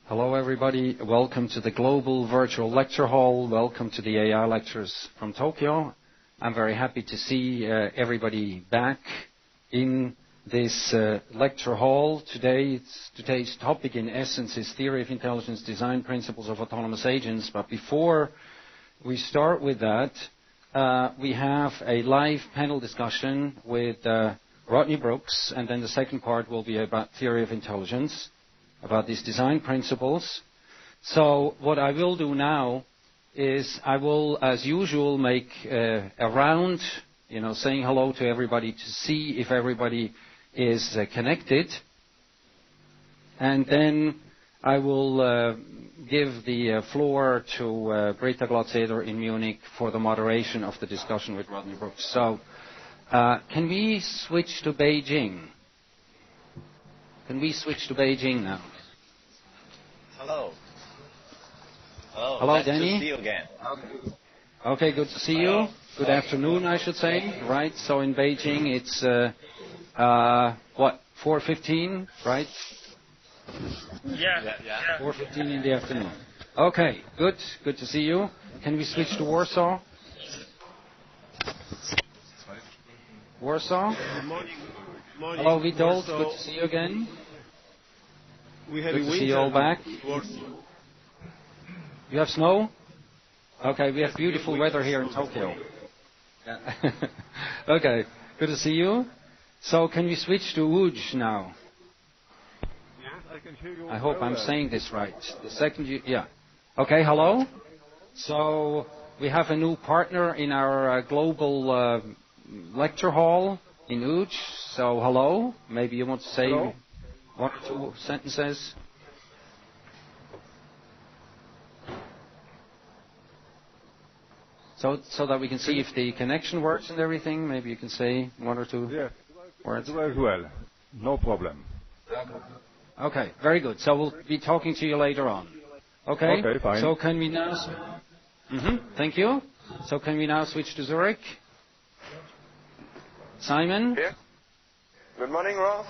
Hello everybody, welcome to the Global Virtual Lecture Hall, welcome to the AI Lectures from Tokyo. I'm very happy to see everybody back in this lecture hall. Today's topic in essence is Theory of Intelligence, Design Principles of Autonomous Agents, but before we start with that, we have a live panel discussion with Rodney Brooks, and then the second part will be about Theory of Intelligence, about these design principles. So what I will do now is I will, as usual, make a round, saying hello to everybody to see if everybody is connected. And then I will give the floor to Britta Glatzeder in Munich for the moderation of the discussion with Rodney Brooks. So can we switch to Beijing? Can we switch to Beijing now? Hello. Hello. Hello, nice Danny. To see you again. Okay, good to see you. Good afternoon, I should say. Right. So in Beijing, it's 4:15, right? Yeah. 4:15 in the afternoon. Okay, good. Good to see you. Can we switch to Warsaw? Warsaw. Good morning. Hello, Witold. Good to see you again. We have Good to see you all back. You have snow? Okay, we have beautiful weather here in Tokyo. Yeah. Okay, good to see you. So can we switch to Łódź now? Yes, I can hear you. I hope I'm saying this right. The second yeah. Okay, hello. So we have a new partner in our global lecture hall in Łódź. So hello. Maybe you want to say hello. One or two sentences. So that we can see if the connection works and everything. Maybe you can say one or two words. It works well. No problem. Okay, very good. So we'll be talking to you later on. Okay? Okay, fine. So can we now... Thank you. So can we now switch to Zurich? Simon? Yeah. Good morning, Rolf.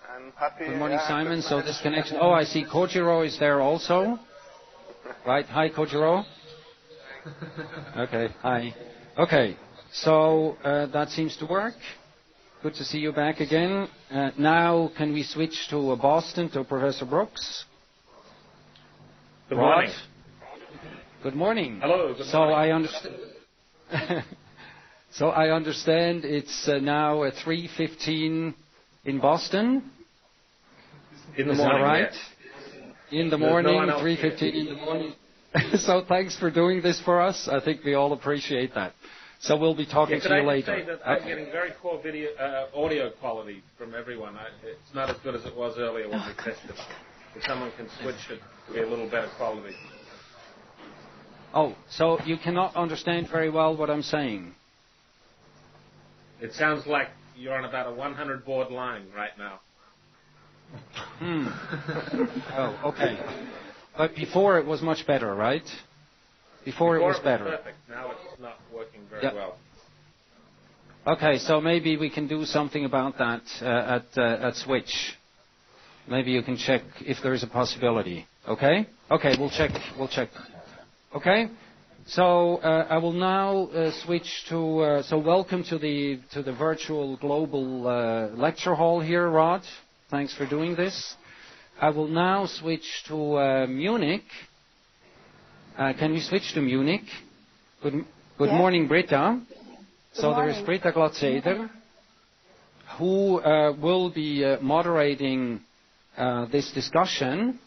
I'm happy. Good morning, Simon. So this connection... Oh, I see Kojiro is there also. Right. Hi, Kojiro. Okay. Hi. Okay. So that seems to work. Good to see you back again. Now can we switch to Boston, to Professor Brooks? Good morning. Good morning. Hello. Good morning. So I understand it's now 3:15 in Boston. In the morning, right? Yes. In the morning, 3:15 in the morning. So thanks for doing this for us. I think we all appreciate that. So we'll be talking to you later. Could I just say that I'm getting very poor audio quality from everyone. It's not as good as it was earlier when we tested it. If someone can switch it to be a little better quality. Oh, so you cannot understand very well what I'm saying? It sounds like you're on about a 100 baud line right now. Oh, okay. But before it was much better, right? Before it was better. Perfect. Now it's not working very well. Okay, so maybe we can do something about that at Switch. Maybe you can check if there is a possibility. Okay? Okay, we'll check. Okay? So I will now switch to... so welcome to the virtual global lecture hall here, Rod. Thanks for doing this. I will now switch to Munich. Can we switch to Munich? Good morning, Britta. So there is Britta Glatzeder, who will be moderating this discussion.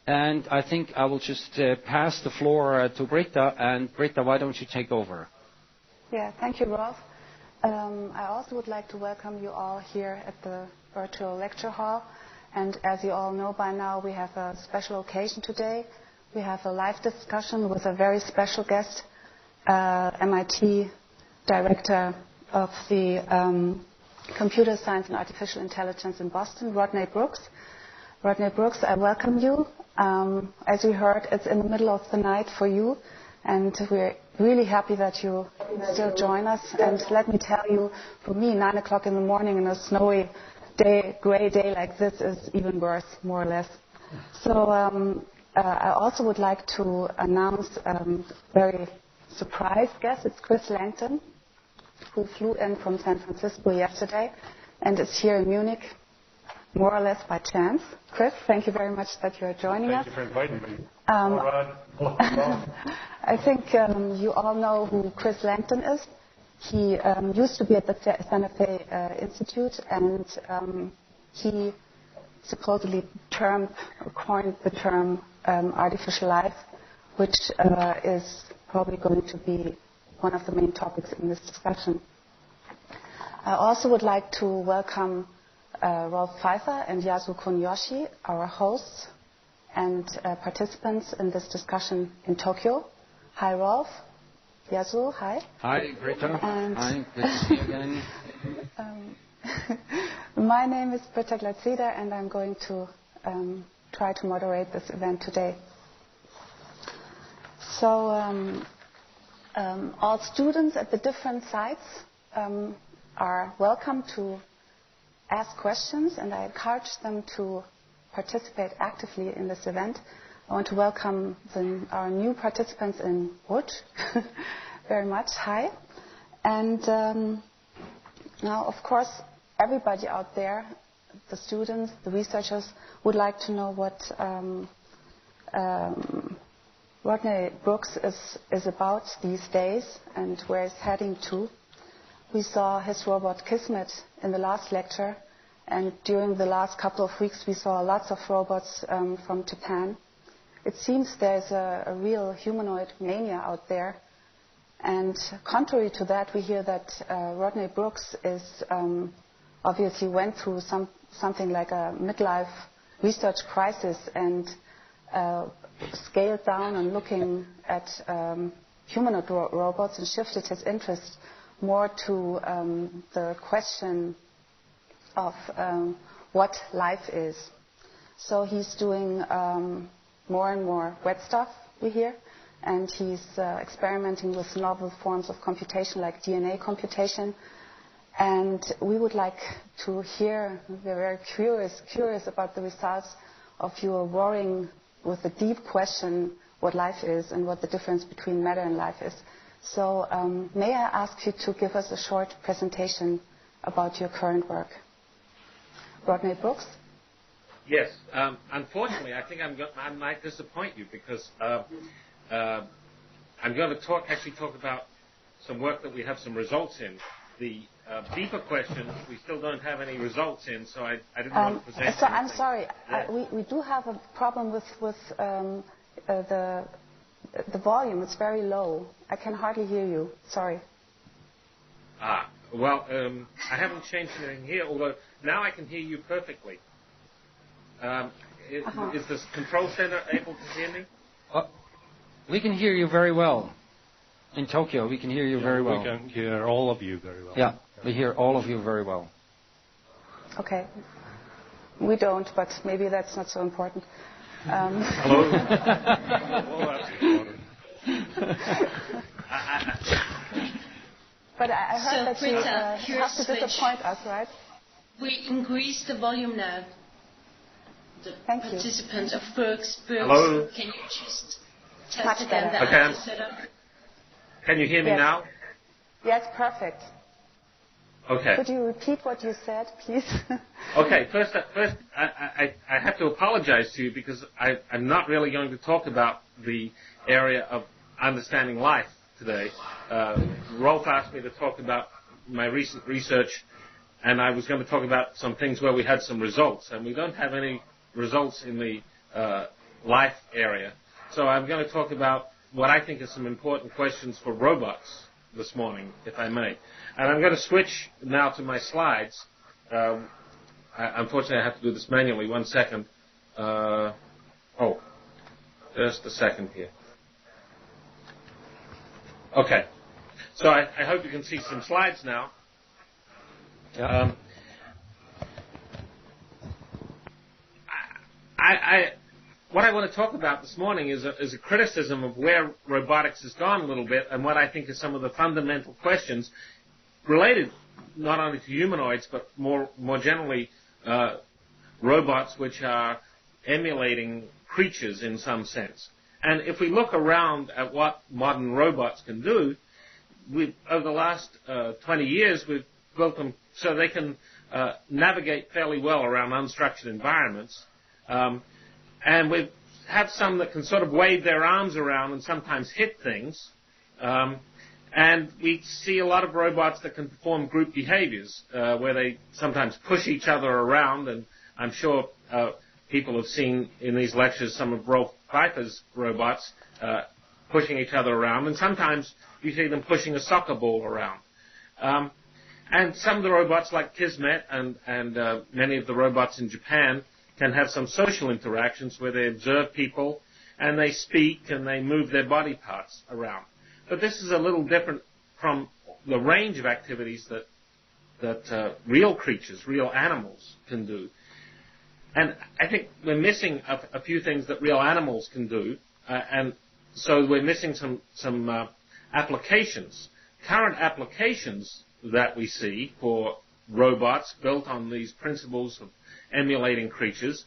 And I think I will just pass the floor to Britta. And Britta, why don't you take over? Yeah, thank you, Rolf. I also would like to welcome you all here at the virtual lecture hall. And as you all know by now, we have a special occasion today. We have a live discussion with a very special guest, MIT Director of the Computer Science and Artificial Intelligence in Boston, Rodney Brooks. Rodney Brooks, I welcome you. As we heard, it's in the middle of the night for you, and we're really happy that you still join us. And let me tell you, for me, 9 o'clock in the morning in a snowy gray day like this is even worse, more or less. So I also would like to announce a very surprise guest. It's Chris Langton, who flew in from San Francisco yesterday and is here in Munich more or less by chance. Chris, thank you very much that you're joining us. Thank you for inviting me. I think you all know who Chris Langton is. He used to be at the Santa Fe Institute, and he supposedly coined the term artificial life, which is probably going to be one of the main topics in this discussion. I also would like to welcome Rolf Pfeifer and Yasu Kunyoshi, our hosts and participants in this discussion in Tokyo. Hi, Rolf. Yasu, hi. Hi, Britta. Hi, good to see you again. My name is Britta Glatzeder, and I'm going to try to moderate this event today. So all students at the different sites are welcome to ask questions, and I encourage them to participate actively in this event. I want to welcome our new participants in Wood very much. Hi. And now, of course, everybody out there, the students, the researchers, would like to know what Rodney Brooks is about these days and where he's heading to. We saw his robot Kismet in the last lecture, and during the last couple of weeks we saw lots of robots from Japan. It seems there's a real humanoid mania out there, and contrary to that, we hear that Rodney Brooks is obviously went through something like a midlife research crisis and scaled down on looking at humanoid robots and shifted his interest more to the question of what life is. So he's doing more and more wet stuff, we hear, and he's experimenting with novel forms of computation like DNA computation. And we would like to hear, we're very curious about the results of your warring with the deep question what life is and what the difference between matter and life is. So may I ask you to give us a short presentation about your current work? Rodney Brooks? Yes. Unfortunately, I think I might disappoint you because I'm going to talk about some work that we have some results in. The deeper questions, we still don't have any results in, so I didn't want to present. So I'm sorry. We do have a problem with the volume. It's very low. I can hardly hear you. Sorry. Well, I haven't changed anything here, although now I can hear you perfectly. Is the control center able to hear me? We can hear you very well. In Tokyo, we can hear you very well. We can hear all of you very well. Yeah, we hear all of you very well. Okay. We don't, but maybe that's not so important. Hello? But I heard that Britta, you have to disappoint us, right? We increase the volume now. the Thank you. participants of Berg's. Hello? Can you just Much test again better. the Okay. IT setup? Can you hear me Yes. now? Yes, perfect. Okay. Could you repeat what you said, please? Okay, first, I have to apologize to you because I'm not really going to talk about the area of understanding life today. Rolf asked me to talk about my recent research, and I was going to talk about some things where we had some results, and we don't have any results in the life area. So I'm going to talk about what I think are some important questions for robots this morning, if I may. And I'm going to switch now to my slides. Unfortunately, I have to do this manually. 1 second. Just a second here. Okay. So I hope you can see some slides now. Yeah. What I want to talk about this morning is a criticism of where robotics has gone a little bit and what I think are some of the fundamental questions related not only to humanoids but more generally robots which are emulating creatures in some sense. And if we look around at what modern robots can do, over the last 20 years we've built them so they can navigate fairly well around unstructured environments. And we have some that can sort of wave their arms around and sometimes hit things. And we see a lot of robots that can perform group behaviors where they sometimes push each other around. And I'm sure people have seen in these lectures some of Rolf Pfeifer's robots pushing each other around. And sometimes you see them pushing a soccer ball around. And some of the robots like Kismet and many of the robots in Japan can have some social interactions where they observe people and they speak and they move their body parts around. But this is a little different from the range of activities that real creatures, real animals can do. And I think we're missing a few things that real animals can do, and so we're missing some applications. Current applications that we see for robots built on these principles of emulating creatures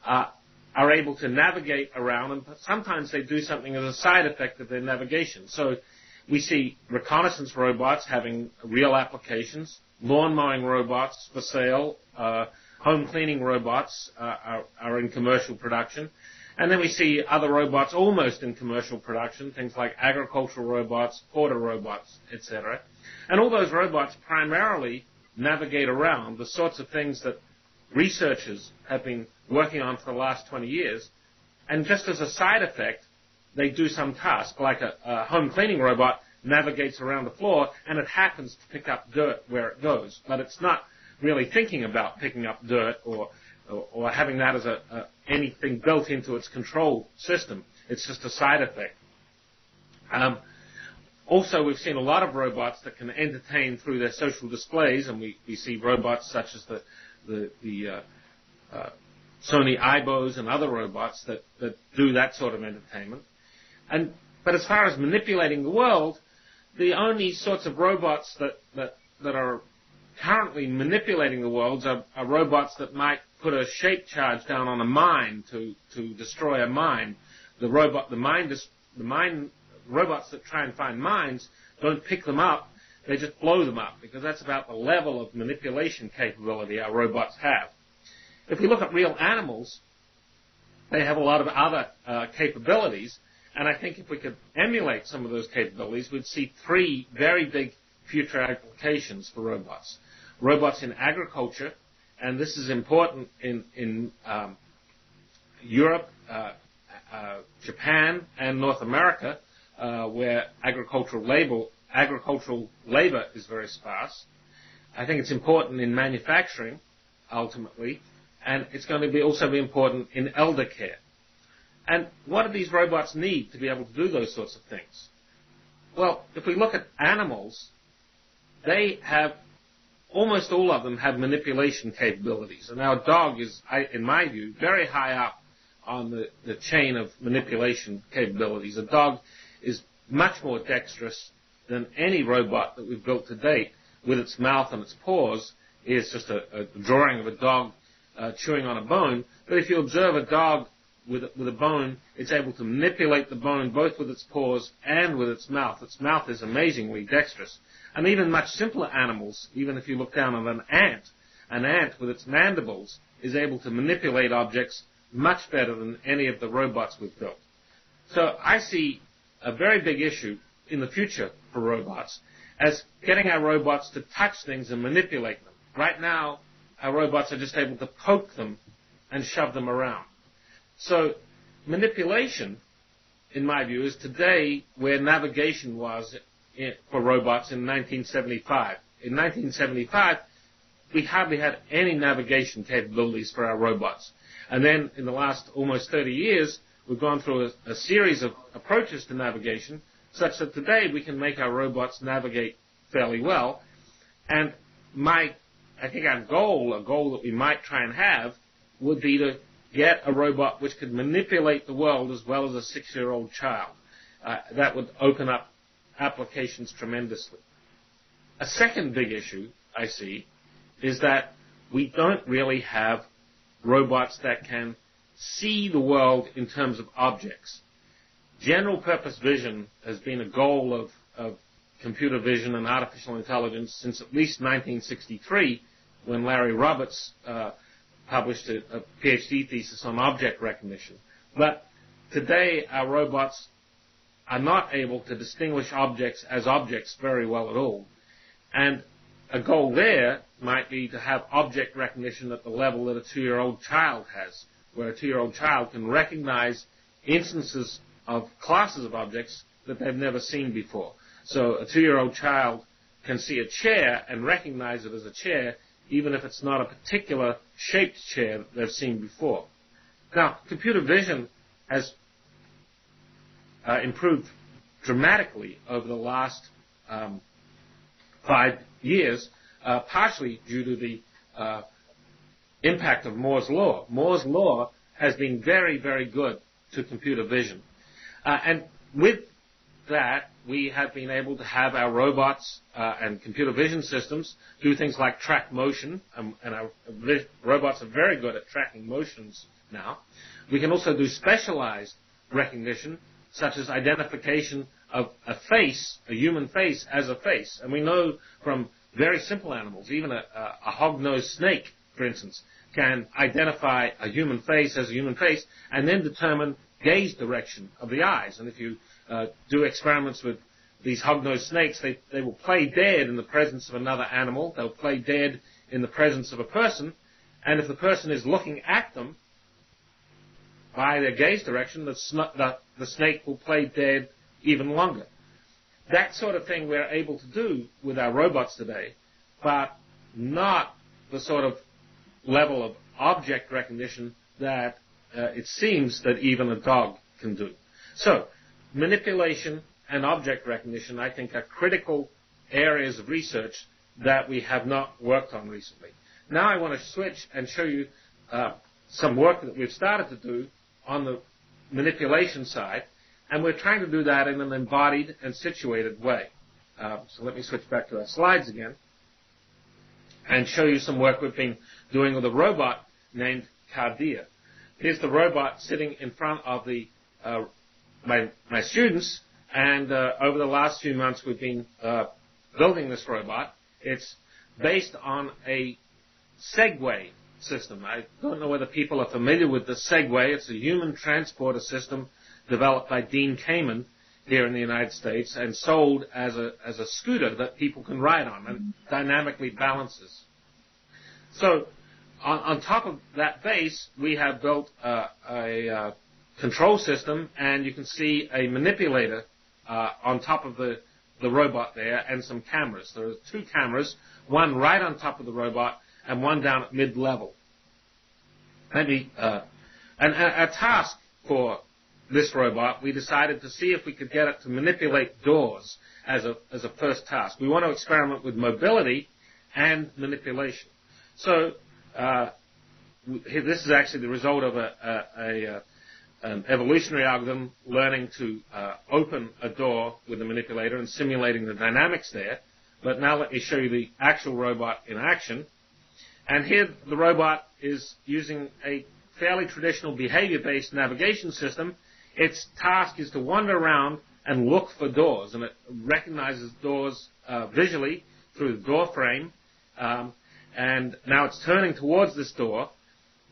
are able to navigate around, and sometimes they do something as a side effect of their navigation. So we see reconnaissance robots having real applications, lawn mowing robots for sale, home cleaning robots are in commercial production, and then we see other robots almost in commercial production, things like agricultural robots, porter robots, etc. And all those robots primarily navigate around the sorts of things that researchers have been working on for the last 20 years, and just as a side effect, they do some task, like a home cleaning robot navigates around the floor, and it happens to pick up dirt where it goes, but it's not really thinking about picking up dirt or having that as anything built into its control system. It's just a side effect. Also, we've seen a lot of robots that can entertain through their social displays, and we see robots such as the Sony Aibos and other robots that do that sort of entertainment. But as far as manipulating the world, the only sorts of robots that are currently manipulating the world are robots that might put a shape charge down on a mine to destroy a mine. The robots that try and find mines don't pick them up, they just blow them up, because that's about the level of manipulation capability our robots have. If we look at real animals, they have a lot of other capabilities, and I think if we could emulate some of those capabilities, we'd see 3 very big future applications for robots. Robots in agriculture, and this is important in Europe, Japan, and North America, where agricultural labor is very sparse. I think it's important in manufacturing, ultimately, and it's going to also be important in elder care. And what do these robots need to be able to do those sorts of things? Well, if we look at animals, they have, almost all of them have manipulation capabilities. And our dog is, in my view, very high up on the chain of manipulation capabilities. A dog is much more dexterous than any robot that we've built to date. With its mouth and its paws, is just a drawing of a dog chewing on a bone. But if you observe a dog with a bone, it's able to manipulate the bone both with its paws and with its mouth. Its mouth is amazingly dexterous. And even much simpler animals, even if you look down on an ant with its mandibles is able to manipulate objects much better than any of the robots we've built. So I see a very big issue in the future for robots as getting our robots to touch things and manipulate them. Right now, our robots are just able to poke them and shove them around. So manipulation, in my view, is today where navigation was for robots in 1975. In 1975, we hardly had any navigation capabilities for our robots. And then in the last almost 30 years, we've gone through a series of approaches to navigation such that today we can make our robots navigate fairly well. And I think our goal, a goal that we might try and have, would be to get a robot which could manipulate the world as well as a 6-year-old child. That would open up applications tremendously. A second big issue I see is that we don't really have robots that can see the world in terms of objects. General purpose vision has been a goal of computer vision and artificial intelligence since at least 1963, when Larry Roberts published a PhD thesis on object recognition. But today our robots are not able to distinguish objects as objects very well at all. And a goal there might be to have object recognition at the level that a 2-year-old child has, where a 2-year-old child can recognize instances of classes of objects that they've never seen before. So a 2-year-old child can see a chair and recognize it as a chair, even if it's not a particular shaped chair that they've seen before. Now, computer vision has improved dramatically over the last 5 years, partially due to the impact of Moore's Law. Moore's Law has been very, very good to computer vision. And with that, we have been able to have our robots and computer vision systems do things like track motion, and our robots are very good at tracking motions now. We can also do specialized recognition, such as identification of a face, a human face, as a face. And we know from very simple animals, even a hog-nosed snake, for instance, can identify a human face as a human face and then determine gaze direction of the eyes. And if you do experiments with these hog-nosed snakes, they will play dead in the presence of another animal. They'll play dead in the presence of a person. And if the person is looking at them by their gaze direction, the snake will play dead even longer. That sort of thing we're able to do with our robots today, but not the sort of level of object recognition that it seems that even a dog can do. So, manipulation and object recognition, I think, are critical areas of research that we have not worked on recently. Now I want to switch and show you some work that we've started to do on the manipulation side, and we're trying to do that in an embodied and situated way. So let me switch back to our slides again and show you some work we've been doing with a robot named Cardia. Here's the robot sitting in front of my students, and over the last few months we've been building this robot. It's based on a Segway system. I don't know whether people are familiar with the Segway. It's a human transporter system developed by Dean Kamen here in the United States and sold as a scooter that people can ride on and dynamically balances. So on top of that base, we have built a control system, and you can see a manipulator on top of the robot there and some cameras. There are 2 cameras, one right on top of the robot and one down at mid-level. And our task for this robot, we decided to see if we could get it to manipulate doors as a first task. We want to experiment with mobility and manipulation. So this is actually the result of an evolutionary algorithm learning to open a door with the manipulator and simulating the dynamics there. But now let me show you the actual robot in action. And here the robot is using a fairly traditional behavior-based navigation system. Its task is to wander around and look for doors, and it recognizes doors visually through the door frame. And now it's turning towards this door.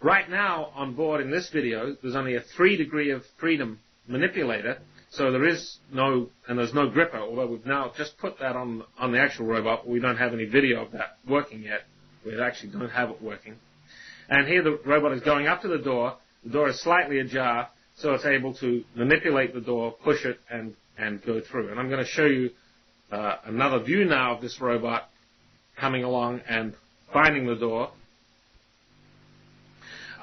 Right now, on board in this video, there's only a 3 degree of freedom manipulator, so there's no gripper, although we've now just put that on the actual robot, but we don't have any video of that working yet. We actually don't have it working. And here the robot is going up to the door. The door is slightly ajar, so it's able to manipulate the door, push it, and go through. And I'm going to show you another view now of this robot coming along and finding the door.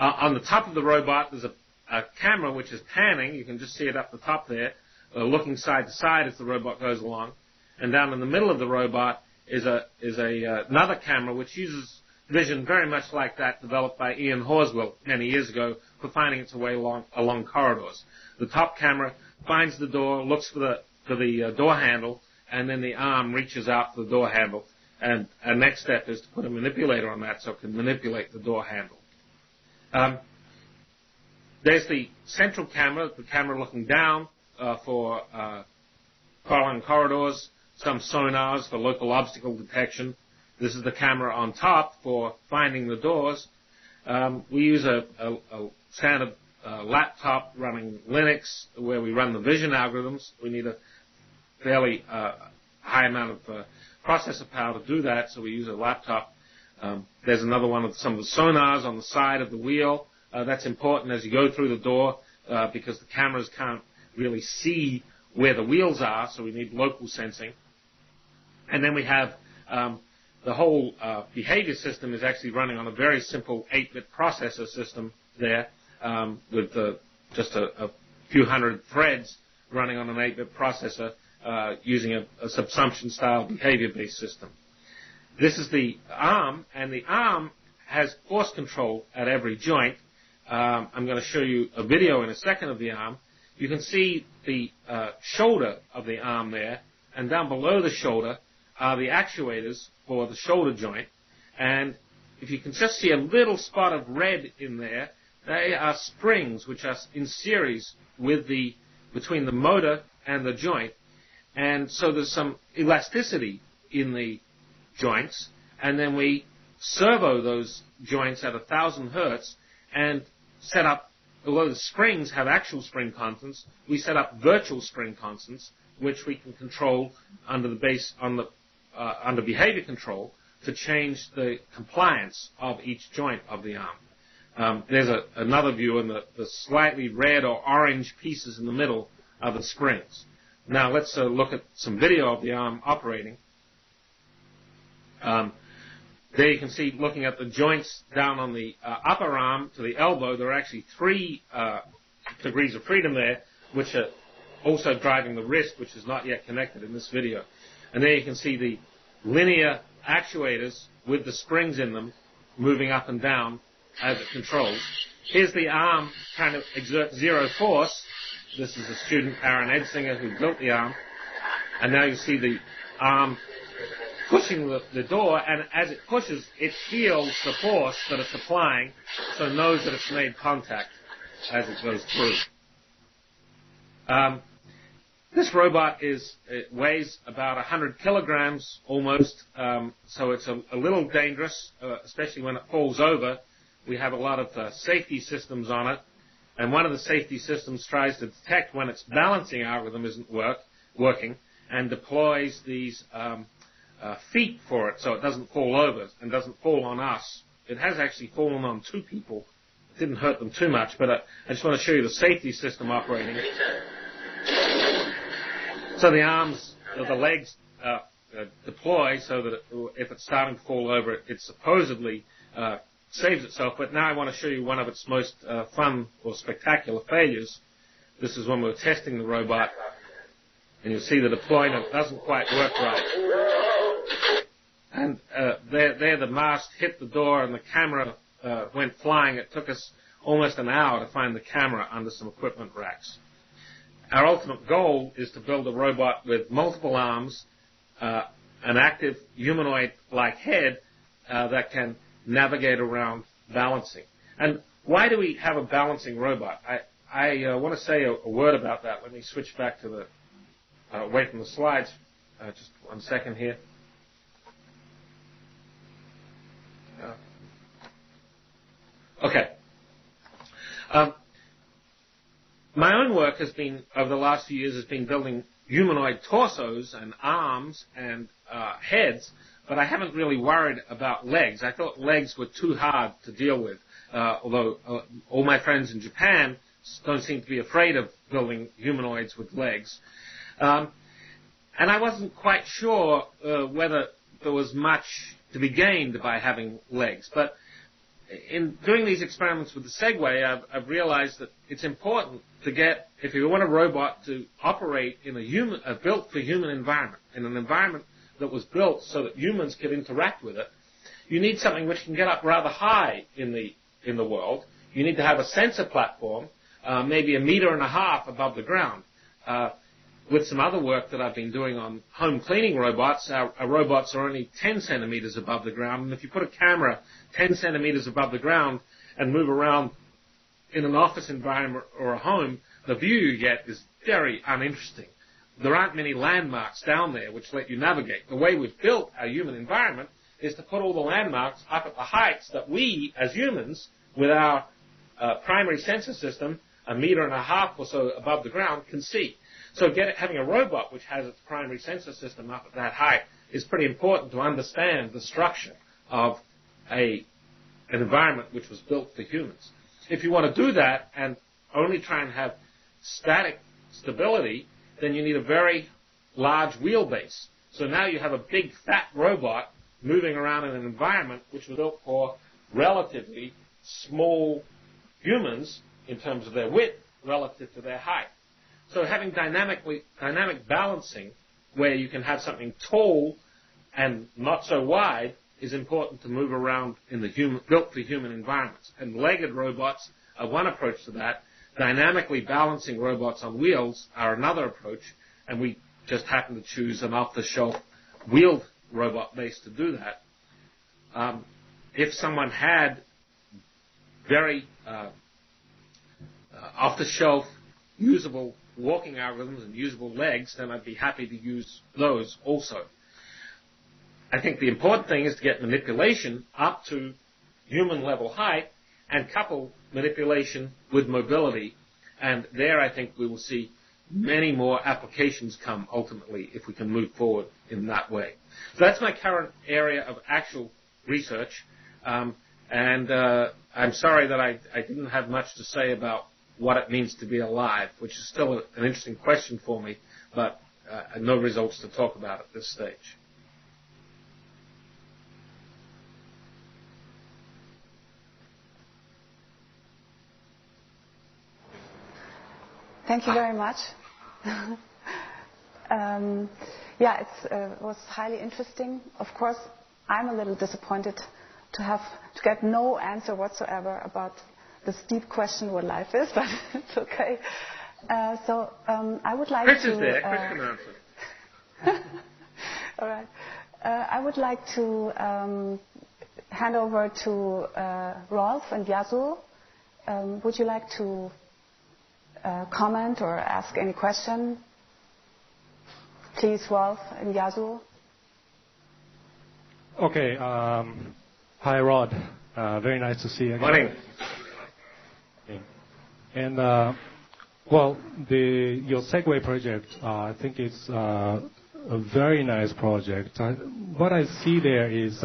On the top of the robot, there's a camera which is panning. You can just see it up the top there, looking side to side as the robot goes along. And down in the middle of the robot is another camera which uses vision very much like that developed by Ian Horswell many years ago for finding its way along corridors. The top camera finds the door, looks for the door handle, and then the arm reaches out for the door handle. And our next step is to put a manipulator on that so it can manipulate the door handle. There's the central camera, the camera looking down for following corridors, some sonars for local obstacle detection. This is the camera on top for finding the doors. We use a standard laptop running Linux where we run the vision algorithms. We need a fairly high amount of processor power to do that, so we use a laptop. There's another one of some of the sonars on the side of the wheel. That's important as you go through the door because the cameras can't really see where the wheels are, so we need local sensing. And then we have the whole behavior system is actually running on a very simple 8-bit processor system there with just a few hundred threads running on an 8-bit processor using a subsumption-style behavior-based system. This is the arm, and the arm has force control at every joint. I'm going to show you a video in a second of the arm. You can see the shoulder of the arm there, and down below the shoulder are the actuators for the shoulder joint. And if you can just see a little spot of red in there, they are springs which are in series between the motor and the joint. And so there's some elasticity in the joints, and then we servo those joints at 1,000 hertz and set up, although the springs have actual spring constants, we set up virtual spring constants, which we can control under under behavior control to change the compliance of each joint of the arm. There's another view, and the slightly red or orange pieces in the middle are the springs. Now let's look at some video of the arm operating. There you can see, looking at the joints down on the upper arm to the elbow, there are actually 3 degrees of freedom there, which are also driving the wrist, which is not yet connected in this video. And there you can see the linear actuators with the springs in them moving up and down as it controls. Here's the arm trying to exert zero force. This is the student, Aaron Edsinger, who built the arm. And now you see the arm pushing the door, and as it pushes, it feels the force that it's applying, so it knows that it's made contact as it goes through. This robot weighs about 100 kilograms almost, so it's a little dangerous, especially when it falls over. We have a lot of safety systems on it, and one of the safety systems tries to detect when its balancing algorithm isn't working and deploys these feet for it so it doesn't fall over and doesn't fall on us. It has actually fallen on 2 people. It didn't hurt them too much, but I just want to show you the safety system operating. So the arms, the legs deploy so that if it's starting to fall over, it supposedly saves itself. But now I want to show you one of its most fun or spectacular failures. This is when we were testing the robot, and you'll see the deployment doesn't quite work right. And there the mast hit the door and the camera went flying. It took us almost an hour to find the camera under some equipment racks. Our ultimate goal is to build a robot with multiple arms, an active humanoid-like head that can navigate around balancing. And why do we have a balancing robot? I want to say a word about that. Let me switch back to the away from the slides. Just 1 second here. Okay. My own work has been, over the last few years, has been building humanoid torsos and arms and heads, but I haven't really worried about legs. I thought legs were too hard to deal with, although all my friends in Japan don't seem to be afraid of building humanoids with legs. And I wasn't quite sure whether there was much to be gained by having legs. But in doing these experiments with the Segway, I've realized that it's important to get, if you want a robot to operate in a built for human environment, in an environment that was built so that humans could interact with it, you need something which can get up rather high in the world. You need to have a sensor platform, maybe 1.5 meters above the ground. With some other work that I've been doing on home cleaning robots, our robots are only 10 centimeters above the ground. And if you put a camera 10 centimeters above the ground and move around in an office environment or a home, the view you get is very uninteresting. There aren't many landmarks down there which let you navigate. The way we've built our human environment is to put all the landmarks up at the heights that we, as humans, with our primary sensor system, 1.5 meters or so above the ground, can see. So having a robot which has its primary sensor system up at that height is pretty important to understand the structure of an environment which was built for humans. If you want to do that and only try and have static stability, then you need a very large wheelbase. So now you have a big fat robot moving around in an environment which was built for relatively small humans in terms of their width relative to their height. So having dynamic balancing, where you can have something tall and not so wide, is important to move around in the built for human environments. And legged robots are one approach to that. Dynamically balancing robots on wheels are another approach, and we just happen to choose an off-the-shelf wheeled robot base to do that. If someone had very off-the-shelf usable walking algorithms and usable legs, then I'd be happy to use those also. I think the important thing is to get manipulation up to human level height and couple manipulation with mobility. And there I think we will see many more applications come ultimately if we can move forward in that way. So that's my current area of actual research. I'm sorry that I didn't have much to say about what it means to be alive, which is still an interesting question for me, but no results to talk about at this stage. Thank you very much. Yeah, it was highly interesting. Of course, I'm a little disappointed to get no answer whatsoever about this deep question what life is, but it's okay. So I would like Chris to... is there. Chris can answer. All right. I would like to hand over to Rolf and Yazul. Would you like to comment or ask any question? Please, Rolf and Yazul. Okay. Hi, Rod. Very nice to see you again. Morning. And well, your Segway project, I think it's a very nice project. What I see there is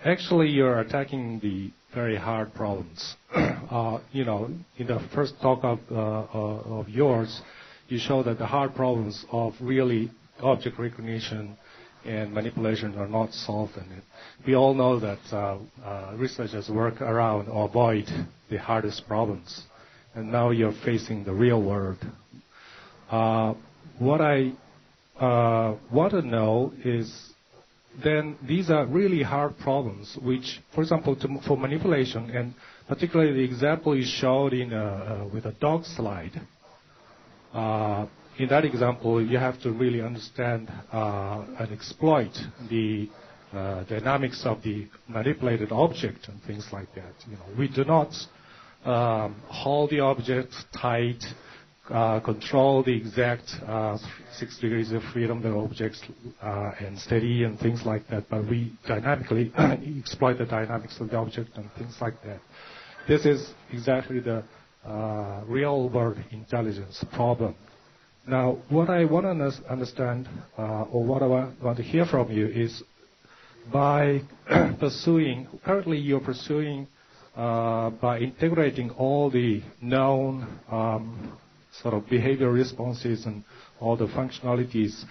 actually you're attacking the very hard problems. In the first talk of yours, you show that the hard problems of really object recognition and manipulation are not solved in it. We all know that researchers work around or avoid the hardest problems, and now you're facing the real world. What I want to know is, then these are really hard problems, which, for example, for manipulation, and particularly the example you showed with a dog slide. In that example, you have to really understand and exploit the dynamics of the manipulated object and things like that. We do not hold the object tight, control the exact 6 degrees of freedom the objects and steady and things like that, but we dynamically exploit the dynamics of the object and things like that. This is exactly the real-world intelligence problem. Now, what I want to understand, or what I want to hear from you is, by currently you're pursuing, by integrating all the known sort of behavior responses and all the functionalities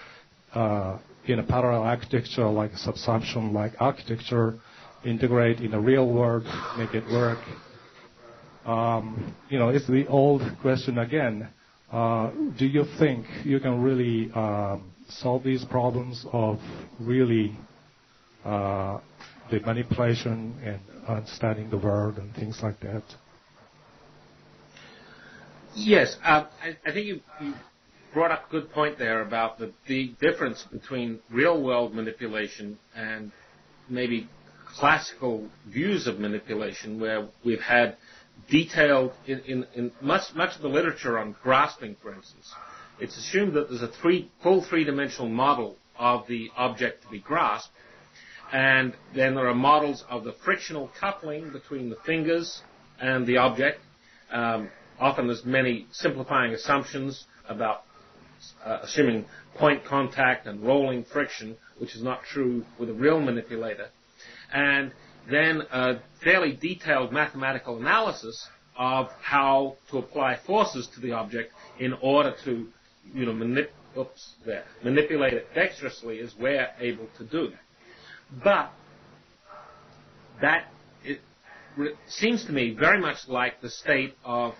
in a parallel architecture, like a subsumption-like architecture, integrate in the real world, make it work. It's the old question again. Do you think you can really solve these problems of really the manipulation and understanding the world and things like that? Yes, I think you brought up a good point there about the difference between real-world manipulation and maybe classical views of manipulation, where we've had detailed, in much of the literature on grasping, for instance, it's assumed that there's a full three-dimensional model of the object to be grasped, and then there are models of the frictional coupling between the fingers and the object. Often there's many simplifying assumptions about assuming point contact and rolling friction, which is not true with a real manipulator. And then a fairly detailed mathematical analysis of how to apply forces to the object in order to manipulate it dexterously, as we're able to do. But that seems to me very much like the state of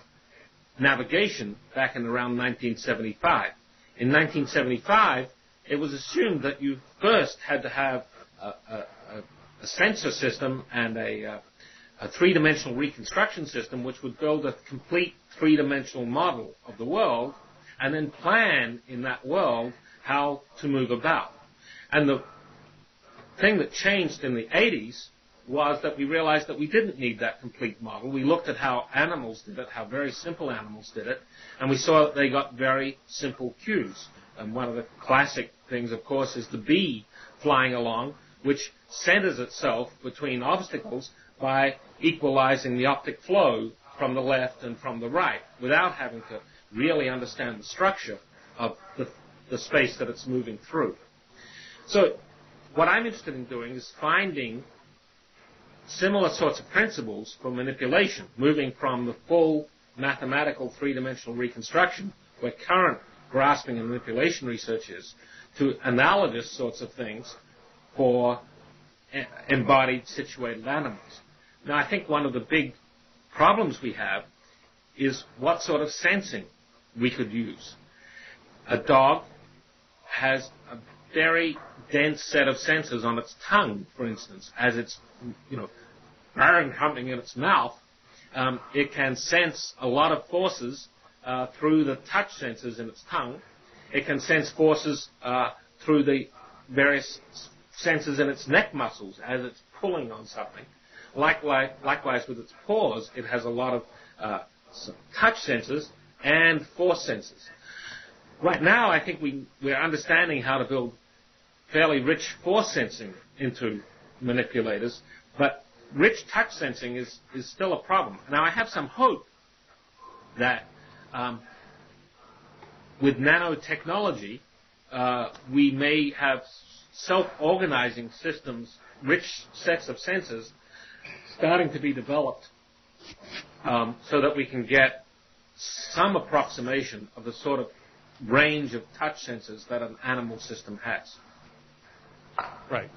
navigation back in around 1975. In 1975, it was assumed that you first had to have a sensor system and a three-dimensional reconstruction system which would build a complete three-dimensional model of the world and then plan in that world how to move about. And the thing that changed in the 80s was that we realized that we didn't need that complete model. We looked at how animals did it, how very simple animals did it, and we saw that they got very simple cues. And one of the classic things, of course, is the bee flying along, which centers itself between obstacles by equalizing the optic flow from the left and from the right, without having to really understand the structure of the space that it's moving through. So what I'm interested in doing is finding similar sorts of principles for manipulation, moving from the full mathematical three-dimensional reconstruction, where current grasping and manipulation research is, to analogous sorts of things for embodied, situated animals. Now, I think one of the big problems we have is what sort of sensing we could use. A dog has a very dense set of sensors on its tongue, for instance. As it's, burning something in its mouth, it can sense a lot of forces through the touch sensors in its tongue. It can sense forces through the various sensors in its neck muscles as it's pulling on something. Likewise with its paws, it has a lot of touch sensors and force sensors. Right now, I think we're understanding how to build fairly rich force sensing into manipulators, but rich touch sensing is still a problem. Now, I have some hope that with nanotechnology, we may have self-organizing systems, rich sets of sensors, starting to be developed so that we can get some approximation of the sort of range of touch sensors that an animal system has. Right.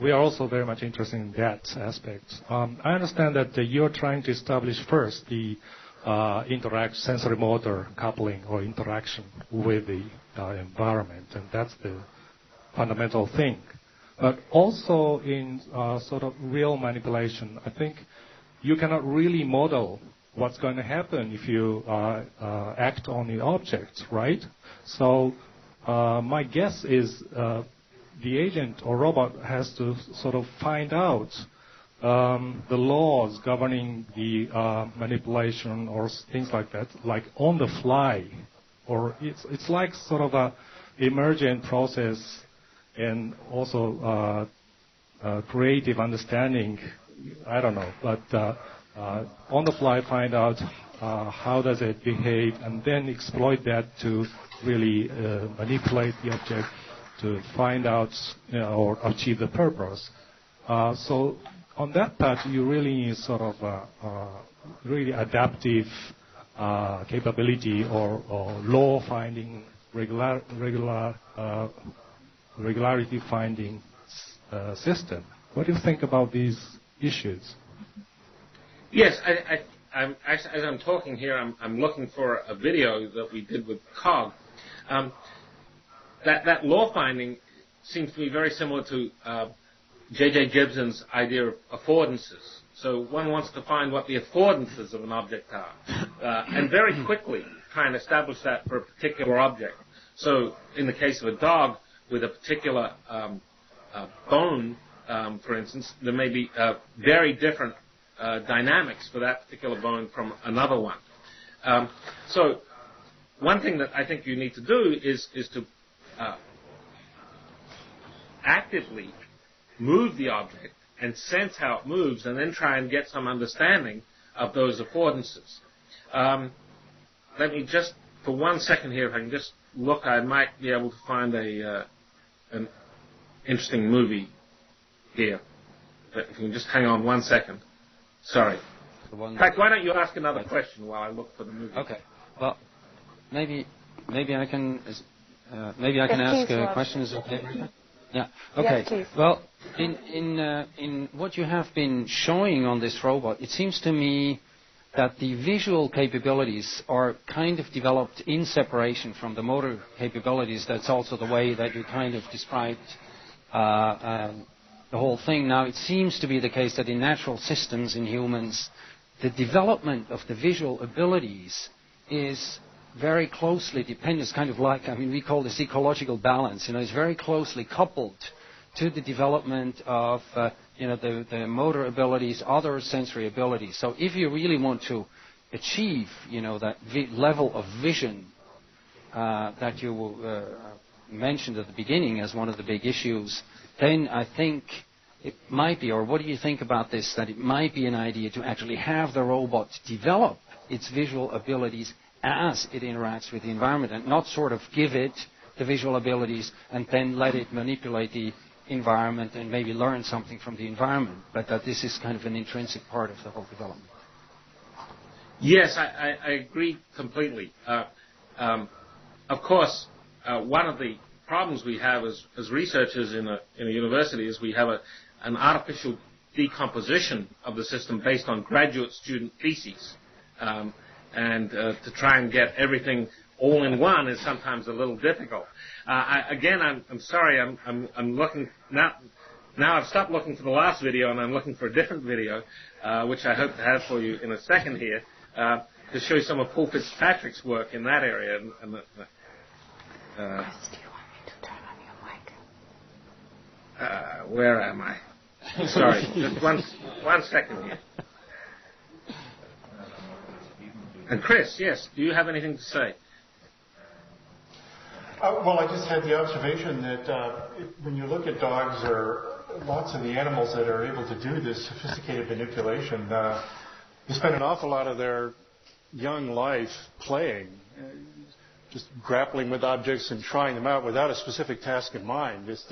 We are also very much interested in that aspect. I understand that you're trying to establish first the sensory motor coupling or interaction with the environment, and that's the fundamental thing. But also in sort of real manipulation, I think you cannot really model what's going to happen if you act on the object, right? So my guess is the agent or robot has to sort of find out the laws governing the manipulation or things like that, like on the fly, or it's like sort of a emergent process and also creative understanding. I don't know, but on the fly find out how does it behave, and then exploit that to really manipulate the object to find out or achieve the purpose. So on that part, you really need sort of really adaptive capability or law finding, regularity finding system. What do you think about these issues? Yes, I'm actually, as I'm talking here, I'm looking for a video that we did with COG. That law finding seems to me very similar to J.J. Gibson's idea of affordances. So one wants to find what the affordances of an object are, and very quickly try and establish that for a particular object. So in the case of a dog with a particular bone, for instance, there may be very different dynamics for that particular bone from another one. So one thing that I think you need to do is to actively move the object and sense how it moves, and then try and get some understanding of those affordances. Let me just, for 1 second here, if I can just look, I might be able to find an interesting movie here. But if you can just hang on 1 second. Sorry. In fact, why don't you ask another question while I look for the movie? Okay. Well, maybe I can ask a question. Is it okay? Yeah. Okay. Yes, please. Well, in what you have been showing on this robot, it seems to me that the visual capabilities are kind of developed in separation from the motor capabilities. That's also the way that you kind of described the whole thing. Now, it seems to be the case that in natural systems, in humans, the development of the visual abilities is very closely dependent. It's kind of like, we call this ecological balance. It's very closely coupled to the development of, the motor abilities, other sensory abilities. So if you really want to achieve, that level of vision that you mentioned at the beginning as one of the big issues, then I think it might be, or what do you think about this, that it might be an idea to actually have the robot develop its visual abilities as it interacts with the environment, and not sort of give it the visual abilities and then let it manipulate the environment and maybe learn something from the environment, but that this is kind of an intrinsic part of the whole development. Yes, I agree completely. Of course, one of the problems we have as researchers in a university is we have an artificial decomposition of the system based on graduate student theses. And to try and get everything all in one is sometimes a little difficult. I'm sorry. I'm looking now. I've stopped looking for the last video, and I'm looking for a different video, which I hope to have for you in a second here, to show you some of Paul Fitzpatrick's work in that area. Chris, do you want me to turn on your mic? Where am I? Sorry, just one second here. And Chris, yes, do you have anything to say? Well, I just had the observation that when you look at dogs or lots of the animals that are able to do this sophisticated manipulation, they spend an awful lot of their young life playing, just grappling with objects and trying them out without a specific task in mind, just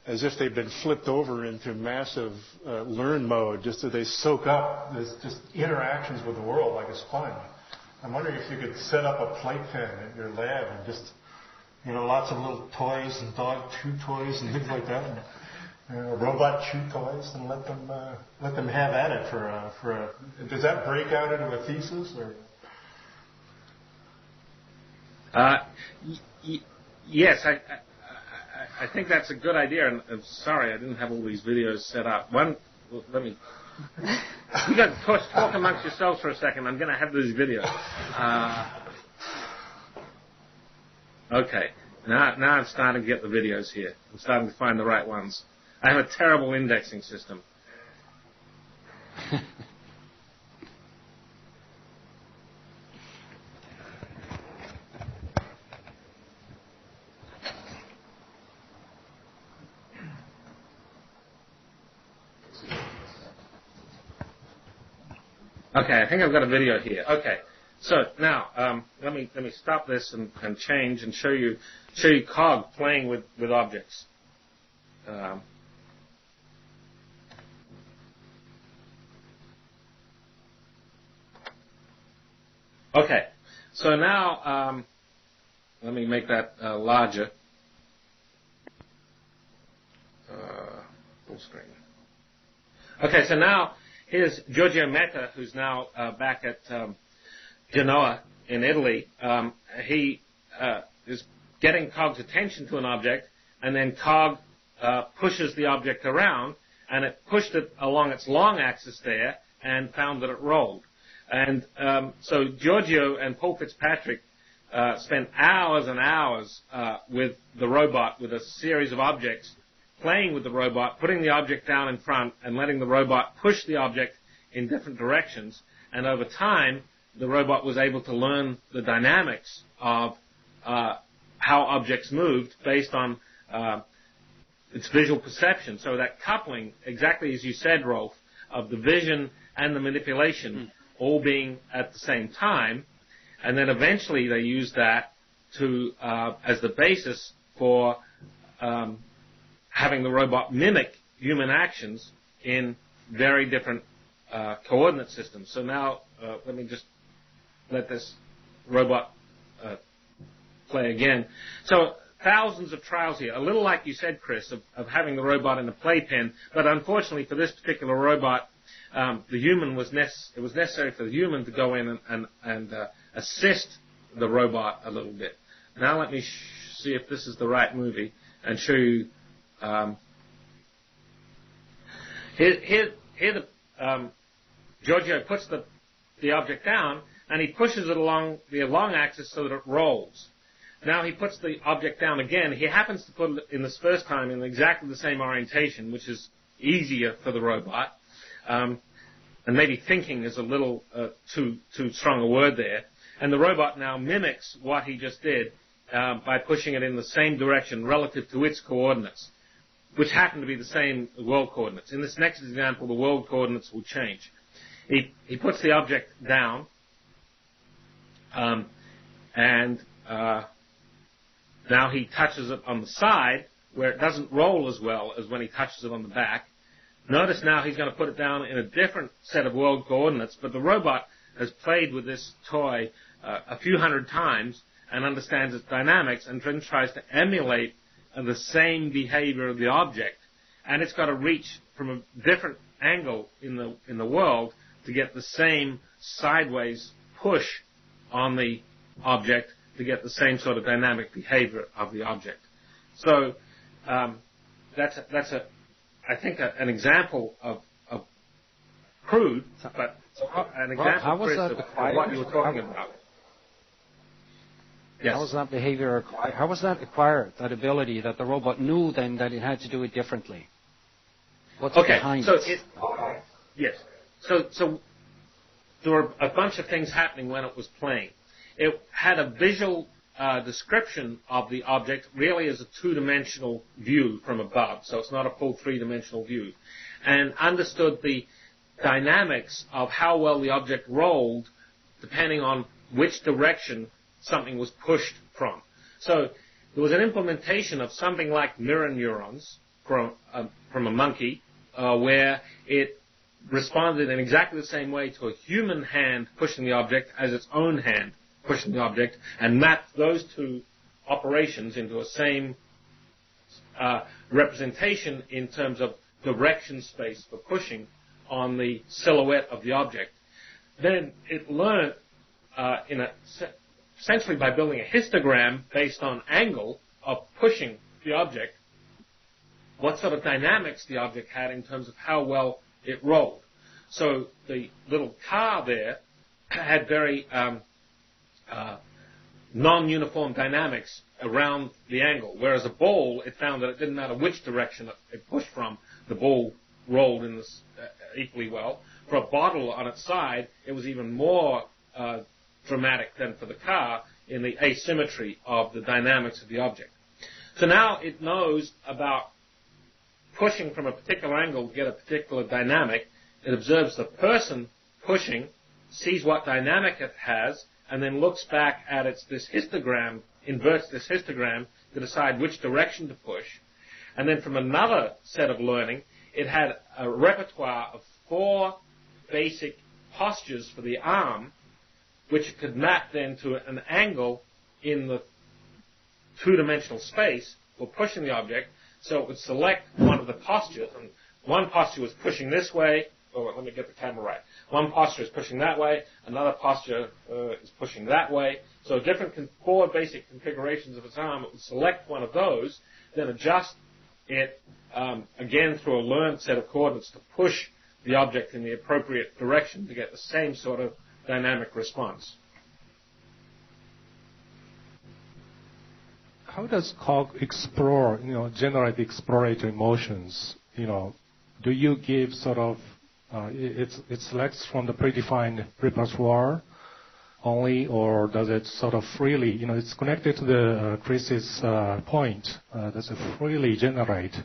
as if they've been flipped over into massive learn mode, just so they soak up this just interactions with the world like a sponge. I'm wondering if you could set up a playpen at your lab and just, lots of little toys and dog chew toys and things like that, and robot chew toys, and let them have at it for a. Does that break out into a thesis or? Yes, I think that's a good idea, and I'm sorry I didn't have all these videos set up. You guys talk amongst yourselves for a second. I'm going to have these videos. Okay. Now I'm starting to get the videos here. I'm starting to find the right ones. I have a terrible indexing system. Okay, I think I've got a video here. Okay, so now let me stop this and change and show you Cog playing with objects. Okay, so now let me make that larger. Full screen. Okay, so now here's Giorgio Metta, who's now back at Genoa in Italy. He is getting Cog's attention to an object, and then Cog pushes the object around, and it pushed it along its long axis there and found that it rolled. And so Giorgio and Paul Fitzpatrick spent hours and hours with the robot, with a series of objects, playing with the robot, putting the object down in front and letting the robot push the object in different directions. And over time, the robot was able to learn the dynamics of how objects moved based on its visual perception. So that coupling, exactly as you said, Rolf, of the vision and the manipulation all being at the same time. And then eventually they used that to as the basis for having the robot mimic human actions in very different coordinate systems. So now let me just let this robot play again. So thousands of trials here, a little like you said, Chris, of having the robot in a playpen, but unfortunately for this particular robot, the human was it was necessary for the human to go in and assist the robot a little bit. Now let me see if this is the right movie and show you. Here Giorgio puts the object down and he pushes it along the long axis so that it rolls. Now he puts the object down again. He happens to put it in this first time in exactly the same orientation, which is easier for the robot. And maybe thinking is a little too strong a word there. And the robot now mimics what he just did by pushing it in the same direction relative to its coordinates, which happen to be the same world coordinates. In this next example, the world coordinates will change. He puts the object down, and now he touches it on the side, where it doesn't roll as well as when he touches it on the back. Notice now he's going to put it down in a different set of world coordinates, but the robot has played with this toy a few hundred times and understands its dynamics and then tries to emulate the same behavior of the object. And it's got to reach from a different angle in the world to get the same sideways push on the object to get the same sort of dynamic behavior of the object. So that's I think an example of crude, but an example, Chris, of what you were talking about. Yes. How was that behavior acquired? How was that acquired, that ability that the robot knew then that it had to do it differently? What's behind it? Yes. So there were a bunch of things happening when it was playing. It had a visual description of the object really as a two-dimensional view from above, so it's not a full three-dimensional view, and understood the dynamics of how well the object rolled depending on which direction something was pushed from. So there was an implementation of something like mirror neurons from a monkey where it responded in exactly the same way to a human hand pushing the object as its own hand pushing the object, and mapped those two operations into a same representation in terms of direction space for pushing on the silhouette of the object. Then it learned essentially by building a histogram based on angle of pushing the object, what sort of dynamics the object had in terms of how well it rolled. So the little car there had very non-uniform dynamics around the angle. Whereas a ball, it found that it didn't matter which direction it pushed from, the ball rolled in this equally well. For a bottle on its side, it was even more dramatic than for the car in the asymmetry of the dynamics of the object. So now it knows about pushing from a particular angle to get a particular dynamic. It observes the person pushing, sees what dynamic it has, and then looks back at this histogram, inverts this histogram to decide which direction to push. And then from another set of learning, it had a repertoire of 4 basic postures for the arm, which it could map then to an angle in the 2-dimensional space for pushing the object. So it would select one of the postures, and one posture was pushing this way. Oh, let me get the camera right. One posture is pushing that way, another posture is pushing that way. So 4 basic configurations of its arm, it would select one of those, then adjust it again through a learned set of coordinates to push the object in the appropriate direction to get the same sort of dynamic response. How does COG explore, generate exploratory motions? Do you give sort of, it selects from the predefined repertoire only, or does it sort of freely, it's connected to the Chris's point, does it freely generate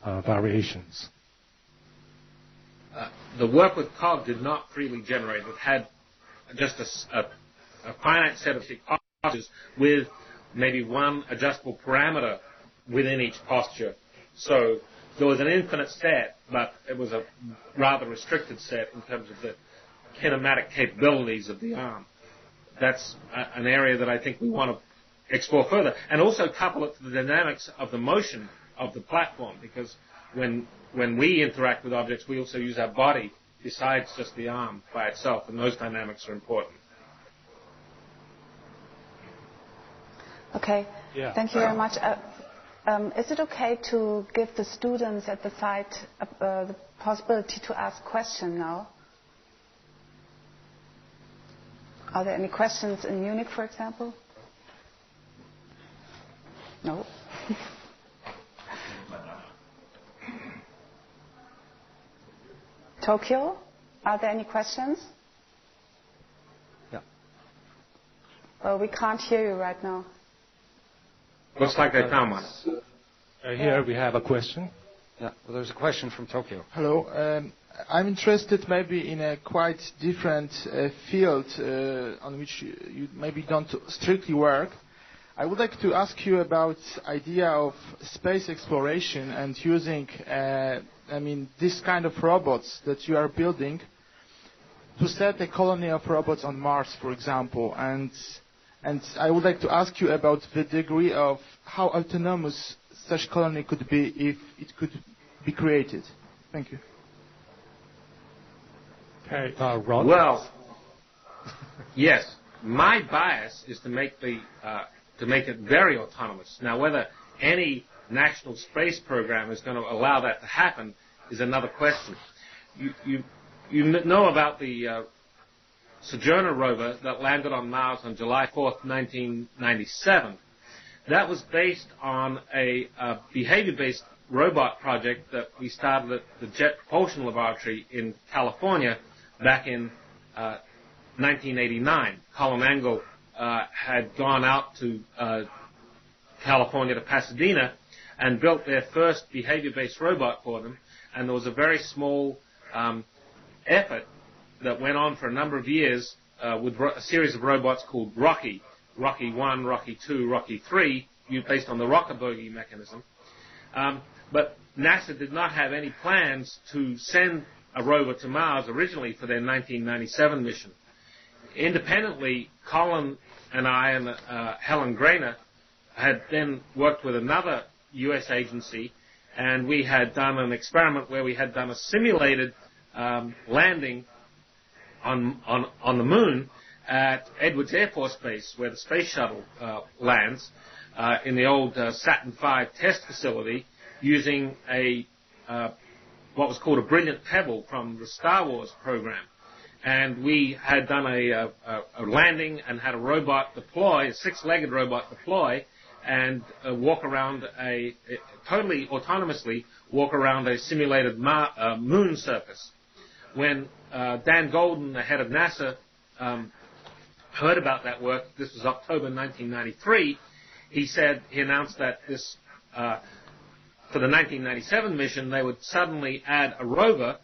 variations? The work with COG did not freely generate. It had just a finite set of postures with maybe one adjustable parameter within each posture. So there was an infinite set, but it was a rather restricted set in terms of the kinematic capabilities of the arm. That's an area that I think we want to explore further, and also couple it to the dynamics of the motion of the platform, because when we interact with objects, we also use our body besides just the arm by itself, and those dynamics are important. Okay. Yeah. Thank you very much. Is it okay to give the students at the site the possibility to ask questions now? Are there any questions in Munich, for example? No? Tokyo, are there any questions? Yeah. Well, we can't hear you right now. Looks like they found one. Here we have a question. Yeah. Well, there's a question from Tokyo. Hello. I'm interested maybe in a quite different field on which you maybe don't strictly work. I would like to ask you about idea of space exploration and using, this kind of robots that you are building to set a colony of robots on Mars, for example. And I would like to ask you about the degree of how autonomous such colony could be if it could be created. Thank you. Okay, Rolf? Well, yes. My bias is to make it very autonomous. Now, whether any national space program is going to allow that to happen is another question. You know about the Sojourner rover that landed on Mars on July 4th, 1997. That was based on a behavior-based robot project that we started at the Jet Propulsion Laboratory in California back in 1989. Colin Angle had gone out to California to Pasadena and built their first behavior-based robot for them, and there was a very small effort that went on for a number of years with a series of robots called Rocky 1, Rocky 2, Rocky 3, based on the Rockabogie mechanism. But NASA did not have any plans to send a rover to Mars originally for their 1997 mission. Independently, Colin and I and Helen Grainer had then worked with another U.S. agency, and we had done an experiment where we had done a simulated landing on the moon at Edwards Air Force Base, where the space shuttle lands, in the old Saturn V test facility, using what was called a brilliant pebble from the Star Wars program. and we had done a landing and had a robot deploy, a six-legged robot deploy, and walk around totally autonomously walk around a simulated moon surface. When Dan Golden, the head of NASA, heard about that work, this was October 1993, he announced that this, for the 1997 mission, they would suddenly add a rover,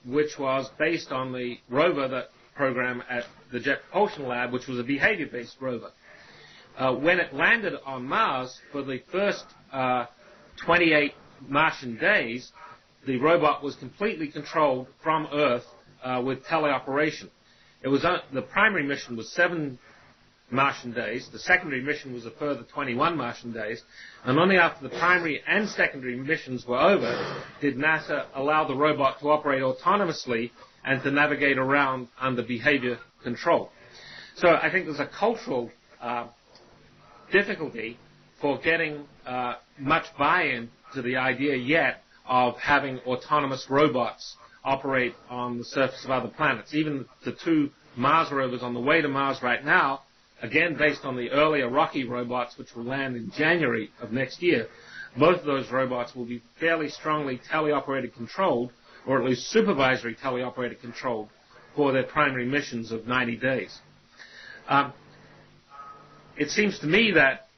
which was based on the rover program at the Jet Propulsion Lab, which was a behavior-based rover. When it landed on Mars for the first 28 Martian days, the robot was completely controlled from Earth with teleoperation. It was the primary mission was 7 Martian days. The secondary mission was a further 21 Martian days. And only after the primary and secondary missions were over did NASA allow the robot to operate autonomously and to navigate around under behavior control. So I think there's a cultural difficulty for getting much buy-in to the idea yet of having autonomous robots operate on the surface of other planets. Even the 2 Mars rovers on the way to Mars right now, again based on the earlier Rocky robots, which will land in January of next year, both of those robots will be fairly strongly teleoperated controlled, or at least supervisory teleoperated controlled, for their primary missions of 90 days. It seems to me that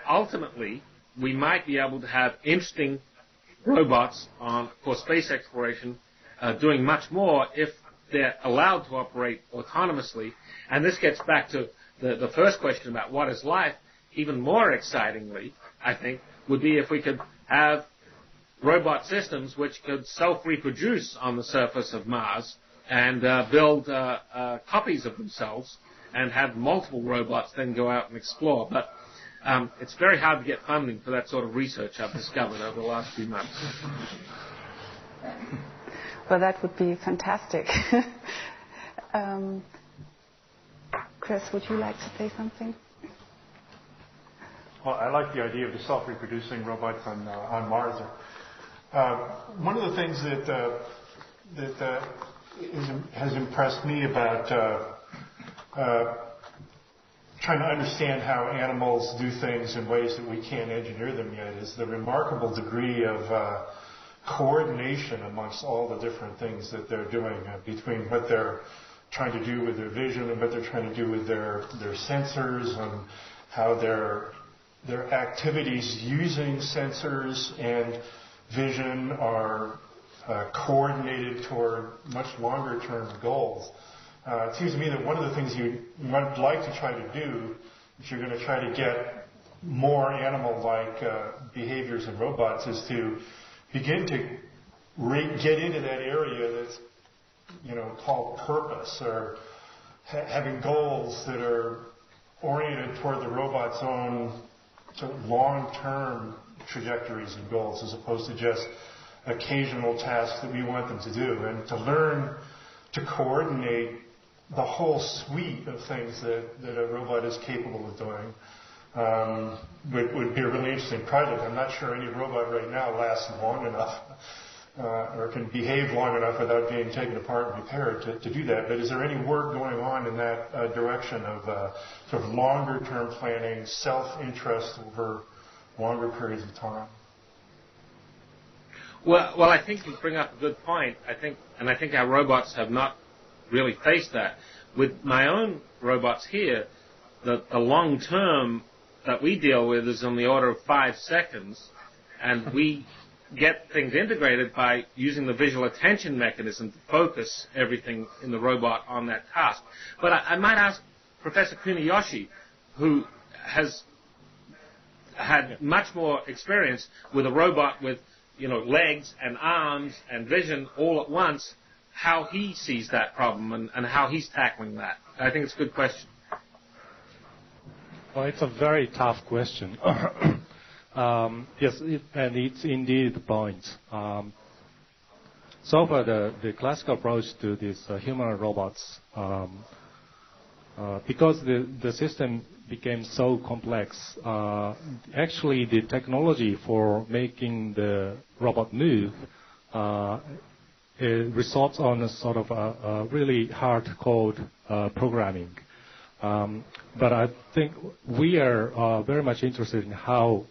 ultimately we might be able to have interesting robots for space exploration doing much more if they're allowed to operate autonomously. And this gets back to the first question about what is life. Even more excitingly, I think, would be if we could have robot systems which could self-reproduce on the surface of Mars and build copies of themselves and have multiple robots then go out and explore. But it's very hard to get funding for that sort of research, I've discovered over the last few months. Well, that would be fantastic. Chris, would you like to say something? Well, I like the idea of the self-reproducing robots on Mars. One of the things that has impressed me about trying to understand how animals do things in ways that we can't engineer them yet is the remarkable degree of coordination amongst all the different things that they're doing between what they're trying to do with their vision and what they're trying to do with their sensors, and how their activities using sensors and vision are coordinated toward much longer term goals. It seems to me that one of the things you might like to try to do if you're going to try to get more animal-like behaviors in robots is to begin to get into that area that's, called purpose, or having goals that are oriented toward the robot's own sort of long-term trajectories and goals, as opposed to just occasional tasks that we want them to do, and to learn to coordinate the whole suite of things that a robot is capable of doing. Would be a really interesting project. I'm not sure any robot right now lasts long enough or can behave long enough without being taken apart and repaired to do that. But is there any work going on in that direction of sort of longer-term planning, self-interest over longer periods of time? Well, I think you bring up a good point. I think our robots have not really faced that. With my own robots here, the long term that we deal with is on the order of 5 seconds, and we get things integrated by using the visual attention mechanism to focus everything in the robot on that task. But I might ask Professor Kuniyoshi, who has had much more experience with a robot with legs and arms and vision all at once, how he sees that problem and how he's tackling that. I think it's a good question. Well, it's a very tough question. Yes, and it's indeed the point. So far, the classical approach to these human robots, because the system became so complex, actually the technology for making the robot move results on a sort of a really hard code programming. But I think we are very much interested in how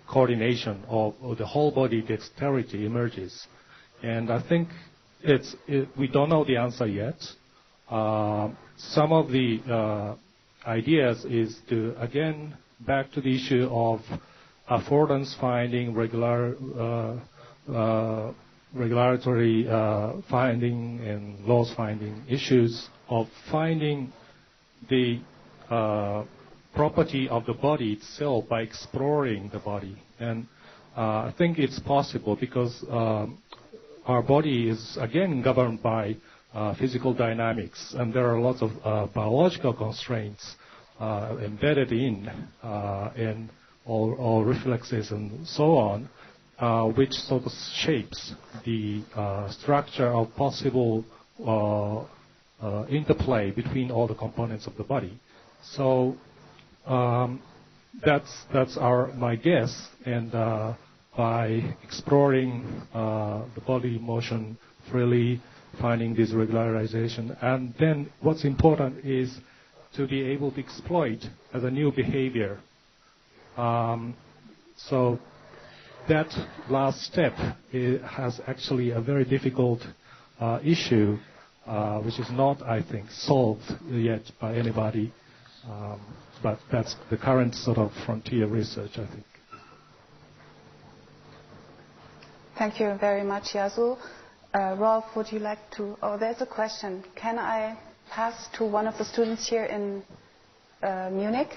coordination of the whole body dexterity emerges. And I think we don't know the answer yet. Some of the ideas is to, again, back to the issue of affordance finding, regulatory finding, and laws finding issues of finding the property of the body itself by exploring the body. And I think it's possible because our body is, again, governed by physical dynamics, and there are lots of biological constraints embedded in and all reflexes and so on, which sort of shapes the structure of possible interplay between all the components of the body. So that's my guess, and by exploring the body motion freely, finding this regularization, and then what's important is to be able to exploit as a new behavior. So that last step has actually a very difficult issue, which is not, I think, solved yet by anybody. But that's the current sort of frontier research, I think. Thank you very much, Yasu. Rolf, would you like to... Oh, there's a question. Can I pass to one of the students here in Munich?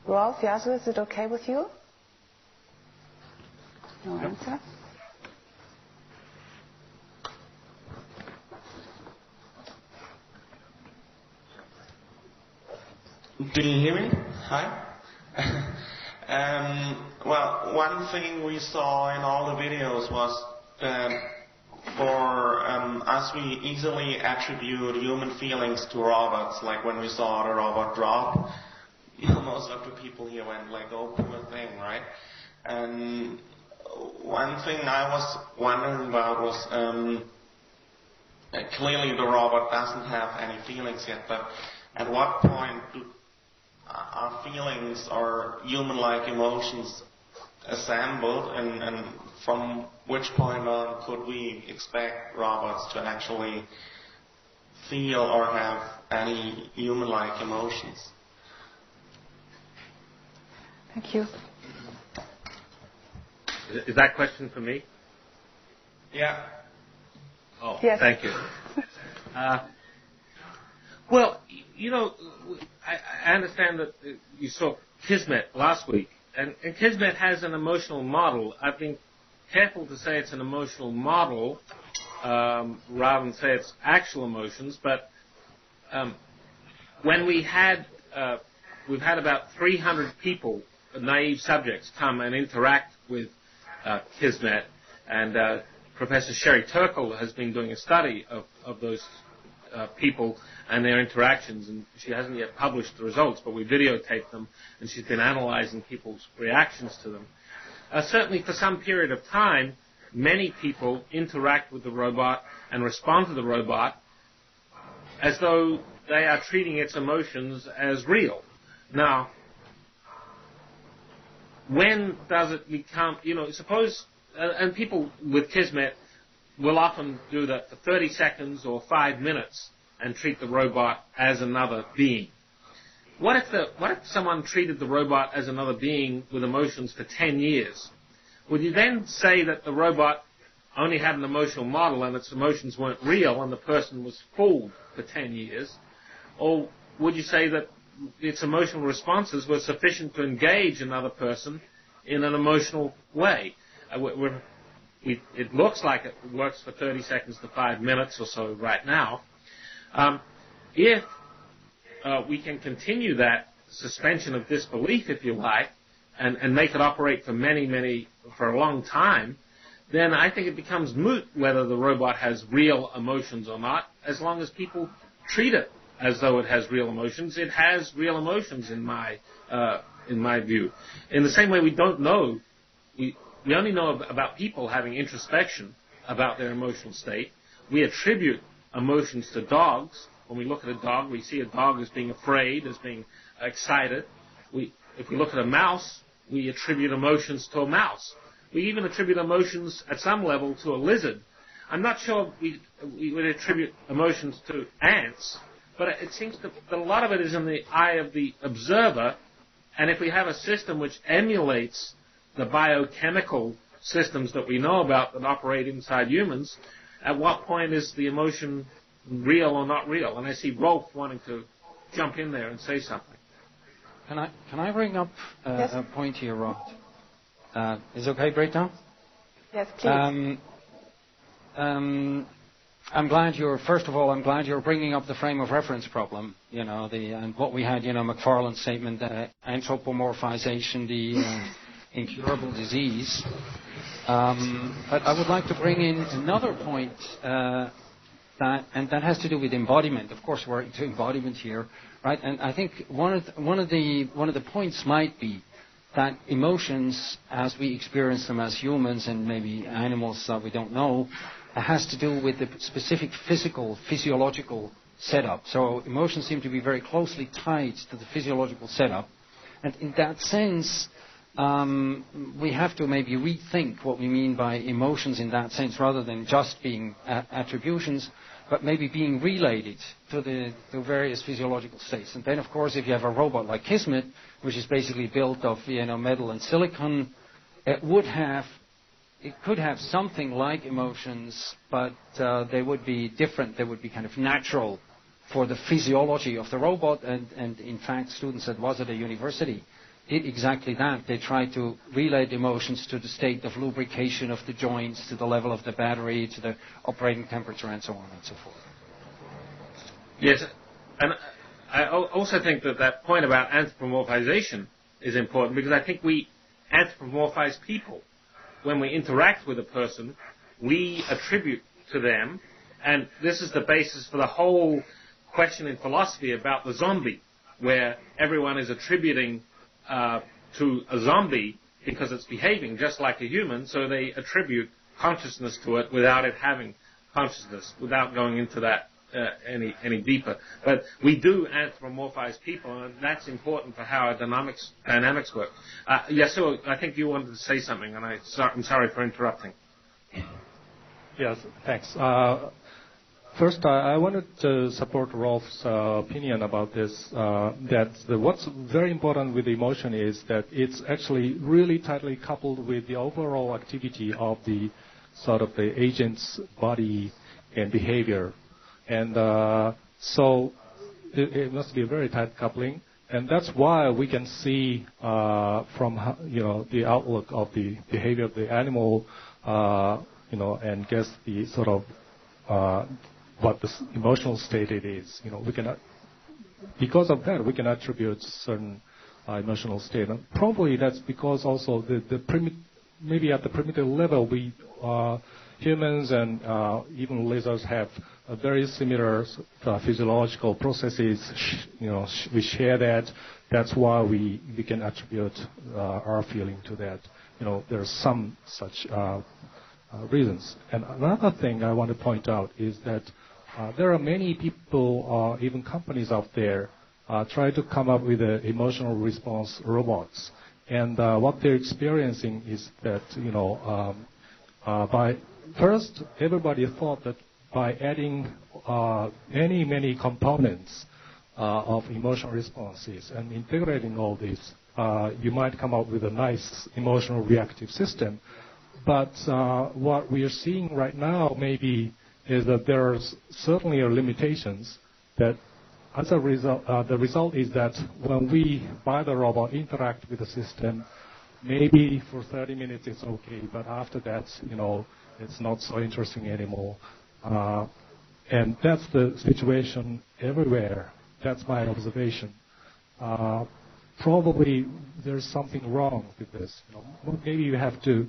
Rolf, Yasu, is it okay with you? No answer? Do you hear me? Hi. Well, one thing we saw in all the videos was for us, we easily attribute human feelings to robots. Like when we saw the robot drop, most of the people here went like, "Oh, poor thing," right? And one thing I was wondering about was clearly the robot doesn't have any feelings yet, but at what point are feelings or human-like emotions assembled, and from which point on could we expect robots to actually feel or have any human-like emotions? Thank you. Is that question for me? Yeah. Oh, yes. Thank you. Well, you know, I understand that you saw Kismet last week, and Kismet has an emotional model. I've been careful to say it's an emotional model rather than say it's actual emotions, but when we've had about 300 people, naive subjects, come and interact with Kismet, and Professor Sherry Turkle has been doing a study of those people and their interactions, and she hasn't yet published the results, but we videotaped them, and she's been analyzing people's reactions to them. Certainly for some period of time, many people interact with the robot and respond to the robot as though they are treating its emotions as real. Now, when does it become, suppose, and people with Kismet will often do that for 30 seconds or 5 minutes and treat the robot as another being. What if someone treated the robot as another being with emotions for 10 years? Would you then say that the robot only had an emotional model and its emotions weren't real and the person was fooled for 10 years? Or would you say that its emotional responses were sufficient to engage another person in an emotional way? It looks like it works for 30 seconds to 5 minutes or so right now. If we can continue that suspension of disbelief, if you like, and make it operate for for a long time, then I think it becomes moot whether the robot has real emotions or not, as long as people treat it as though it has real emotions. It has real emotions in my view. In the same way we don't know, we only know about people having introspection about their emotional state. We attribute emotions to dogs. When we look at a dog, we see a dog as being afraid, as being excited. If we look at a mouse, we attribute emotions to a mouse. We even attribute emotions at some level to a lizard. I'm not sure we would attribute emotions to ants, but it seems that a lot of it is in the eye of the observer. And if we have a system which emulates the biochemical systems that we know about that operate inside humans, at what point is the emotion real or not real? And I see Rolf wanting to jump in there and say something. Can I bring up Yes. a point here, Rolf? Is it okay, Britta? Yes, please. I'm glad you're bringing up the frame of reference problem, and what we had, McFarlane's statement, anthropomorphization, the incurable disease. But I would like to bring in another point, that has to do with embodiment. Of course, we're into embodiment here, right? And I think one of the points might be that emotions, as we experience them as humans and maybe animals that we don't know, has to do with the specific physiological setup. So emotions seem to be very closely tied to the physiological setup. And in that sense, we have to maybe rethink what we mean by emotions in that sense, rather than just being attributions, but maybe being related to the various physiological states. And then, of course, if you have a robot like Kismet, which is basically built of metal and silicon, it could have something like emotions, but they would be different. They would be kind of natural for the physiology of the robot. And in fact, students at Waseda University did exactly that. They tried to relate emotions to the state of lubrication of the joints, to the level of the battery, to the operating temperature, and so on and so forth. Yes, and I also think that point about anthropomorphization is important, because I think we anthropomorphize people. When we interact with a person, we attribute to them, and this is the basis for the whole question in philosophy about the zombie, where everyone is attributing to a zombie because it's behaving just like a human, so they attribute consciousness to it without it having consciousness, without going into that any deeper. But we do anthropomorphize people, and that's important for how our dynamics work. Yasuo, I think you wanted to say something, and I'm sorry for interrupting. Yes, thanks. First, I wanted to support Rolf's opinion about this, what's very important with emotion is that it's actually really tightly coupled with the overall activity of the sort of the agent's body and behavior. And so it must be a very tight coupling. And that's why we can see from the outlook of the behavior of the animal, and guess the sort of what the emotional state it is. We cannot, because of that, we can attribute certain emotional state. And probably that's because also maybe at the primitive level, we humans and even lizards have a very similar physiological processes. We share that. That's why we can attribute our feeling to that. There's some such reasons. And another thing I want to point out is that there are many people, even companies out there, try to come up with emotional response robots. And what they're experiencing is that, first, everybody thought that by adding many components of emotional responses and integrating all this, you might come up with a nice emotional reactive system. But what we are seeing right now maybe is that there are certainly limitations that as a result, the result is that when we, by the robot, interact with the system, maybe for 30 minutes it's okay, but after that, it's not so interesting anymore. And that's the situation everywhere. That's my observation. Probably there's something wrong with this. Maybe you have to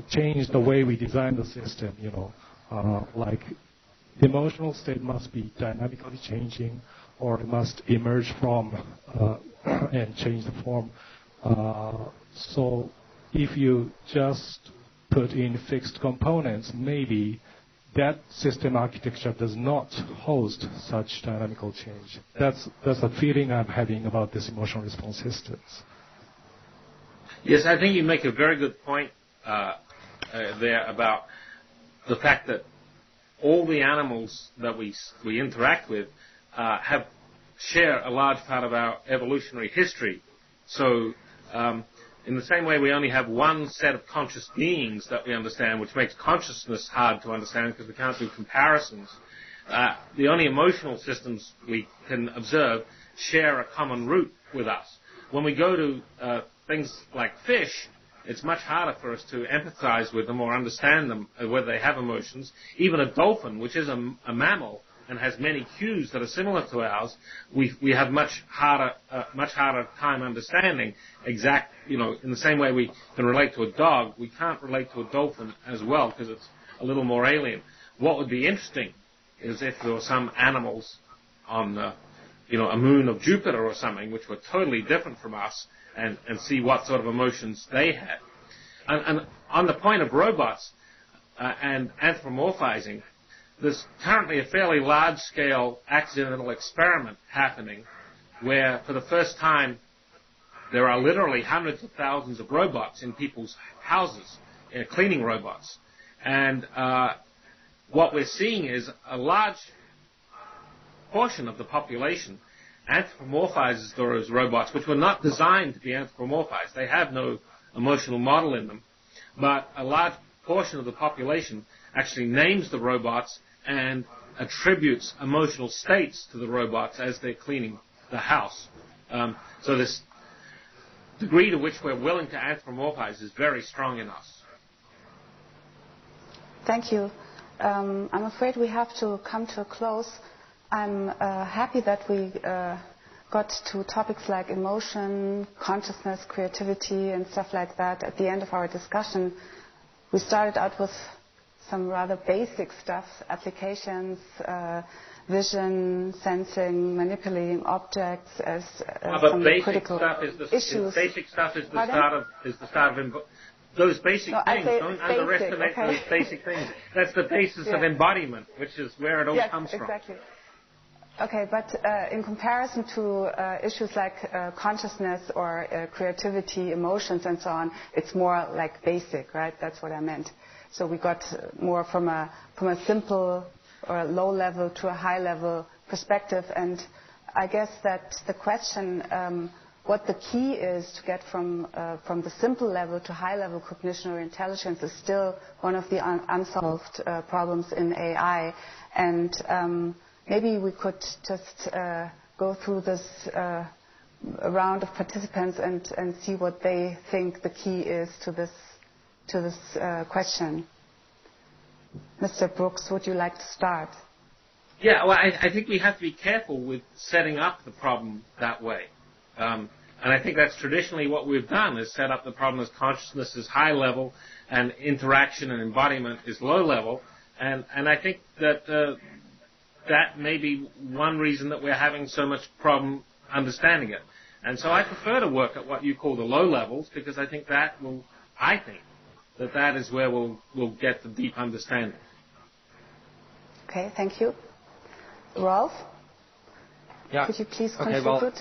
change the way we design the system. Like the emotional state must be dynamically changing, or it must emerge from and change the form. So if you just put in fixed components, maybe that system architecture does not host such dynamical change. That's the feeling I'm having about this emotional response systems. Yes, I think you make a very good point there about the fact that all the animals that we interact with share a large part of our evolutionary history. So in the same way we only have one set of conscious beings that we understand, which makes consciousness hard to understand because we can't do comparisons. The only emotional systems we can observe share a common root with us. When we go to things like fish, it's much harder for us to empathize with them or understand them, whether they have emotions. Even a dolphin, which is a mammal and has many cues that are similar to ours, we have much harder time understanding exact, in the same way we can relate to a dog, we can't relate to a dolphin as well because it's a little more alien. What would be interesting is if there were some animals on, a moon of Jupiter or something, which were totally different from us, and see what sort of emotions they had. And on the point of robots and anthropomorphizing, there's currently a fairly large-scale accidental experiment happening where, for the first time, there are literally hundreds of thousands of robots in people's houses, cleaning robots. And what we're seeing is a large portion of the population anthropomorphizes those robots, which were not designed to be anthropomorphized. They have no emotional model in them. But a large portion of the population actually names the robots and attributes emotional states to the robots as they're cleaning the house. So this degree to which we're willing to anthropomorphize is very strong in us. Thank you. I'm afraid we have to come to a close. I'm happy that we got to topics like emotion, consciousness, creativity, and stuff like that at the end of our discussion. We started out with some rather basic stuff, applications, vision, sensing, manipulating objects as some critical issues. Basic stuff is the start of those basic things. Don't underestimate those basic things. That's the basis of embodiment, which is where it all comes from. Exactly. Okay, but in comparison to issues like consciousness or creativity, emotions, and so on, it's more like basic, right? That's what I meant. So we got more from a simple or a low level to a high level perspective, and I guess that the question, what the key is to get from the simple level to high level cognition or intelligence, is still one of the unsolved problems in AI, and maybe we could just go through this round of participants and see what they think the key is to this question. Mr. Brooks, would you like to start? Yeah, well, I think we have to be careful with setting up the problem that way. And I think that's traditionally what we've done, is set up the problem as consciousness is high level and interaction and embodiment is low level. And I think that that may be one reason that we're having so much problem understanding it. And so I prefer to work at what you call the low levels, because I think that is where we'll get the deep understanding. Okay, thank you. Rolf? Yeah. Could you please contribute?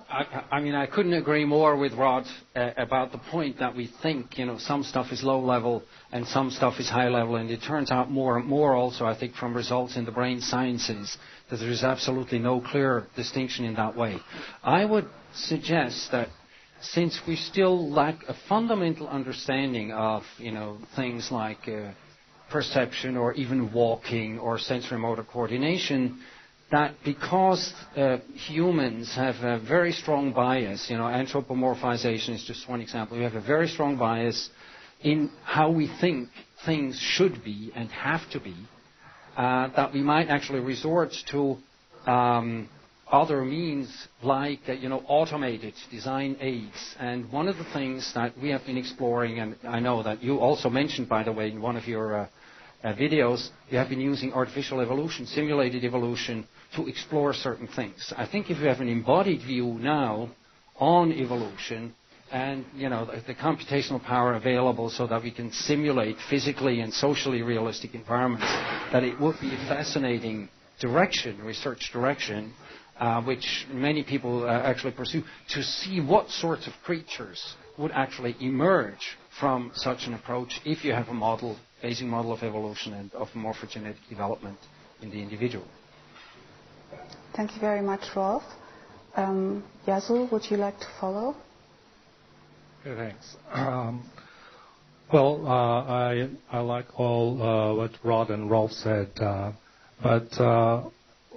I couldn't agree more with Rod about the point that we think, some stuff is low level and some stuff is high level, and it turns out more and more also, I think, from results in the brain sciences, that there is absolutely no clear distinction in that way. I would suggest that since we still lack a fundamental understanding of, things like perception or even walking or sensory motor coordination, that because humans have a very strong bias, anthropomorphization is just one example, we have a very strong bias in how we think things should be and have to be, that we might actually resort to other means like, automated design aids. And one of the things that we have been exploring, and I know that you also mentioned, by the way, in one of your videos, you have been using artificial evolution, simulated evolution, to explore certain things. I think if you have an embodied view now on evolution, and the computational power available so that we can simulate physically and socially realistic environments, that it would be a fascinating research direction, which many people actually pursue, to see what sorts of creatures would actually emerge from such an approach if you have a basic model of evolution and of morphogenetic development in the individual. Thank you very much, Rolf. Yazul, would you like to follow? Okay, thanks. I like all what Rod and Rolf said, but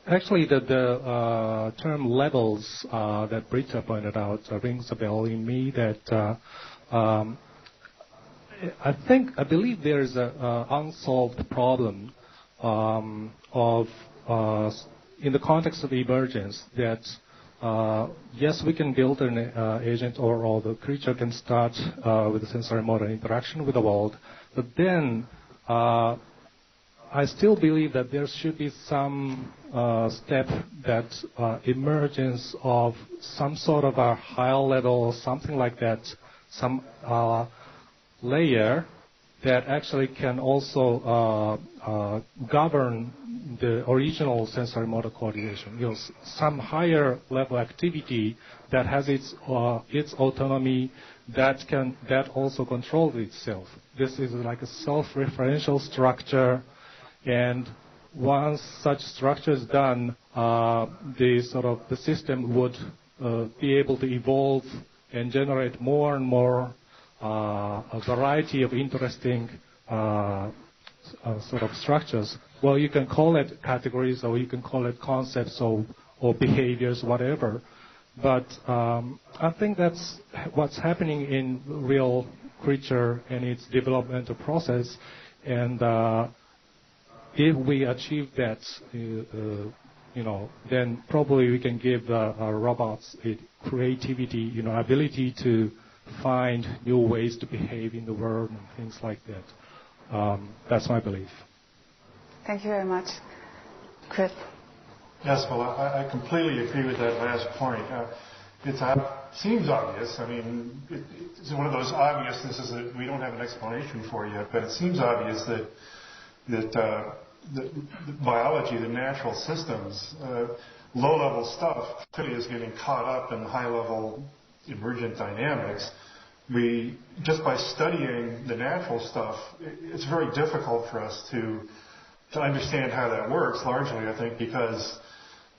actually the term levels that Britta pointed out rings a bell in me. That I believe there is an unsolved problem of in the context of emergence that. Yes, we can build an agent or the creature can start with a sensory motor interaction with the world, but then I still believe that there should be some step that emergence of some sort of a higher level, something like that, some layer that actually can also govern the original sensory motor coordination. Some higher level activity that has its autonomy that also controls itself. This is like a self-referential structure, and once such structure is done, the system would be able to evolve and generate more and more a variety of interesting sort of structures. Well, you can call it categories, or you can call it concepts or behaviors, whatever. But I think that's what's happening in real creature and its developmental process. And if we achieve that, then probably we can give our robots creativity, ability to find new ways to behave in the world and things like that. That's my belief. Thank you very much. Chris? Yes, well, I completely agree with that last point. It seems obvious. I mean, it's one of those obviousnesses that we don't have an explanation for yet, but it seems obvious that the biology, the natural systems, low-level stuff clearly is getting caught up in high-level emergent dynamics. Just by studying the natural stuff, it's very difficult for us to understand how that works, largely, I think, because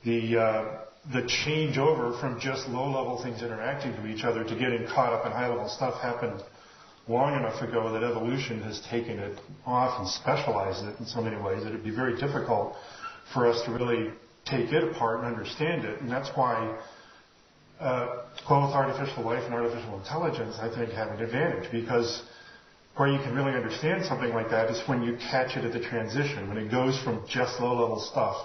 the changeover from just low-level things interacting with each other to getting caught up in high-level stuff happened long enough ago that evolution has taken it off and specialized it in so many ways that it would be very difficult for us to really take it apart and understand it. And that's why both artificial life and artificial intelligence, I think, have an advantage, because where you can really understand something like that is when you catch it at the transition, when it goes from just low-level stuff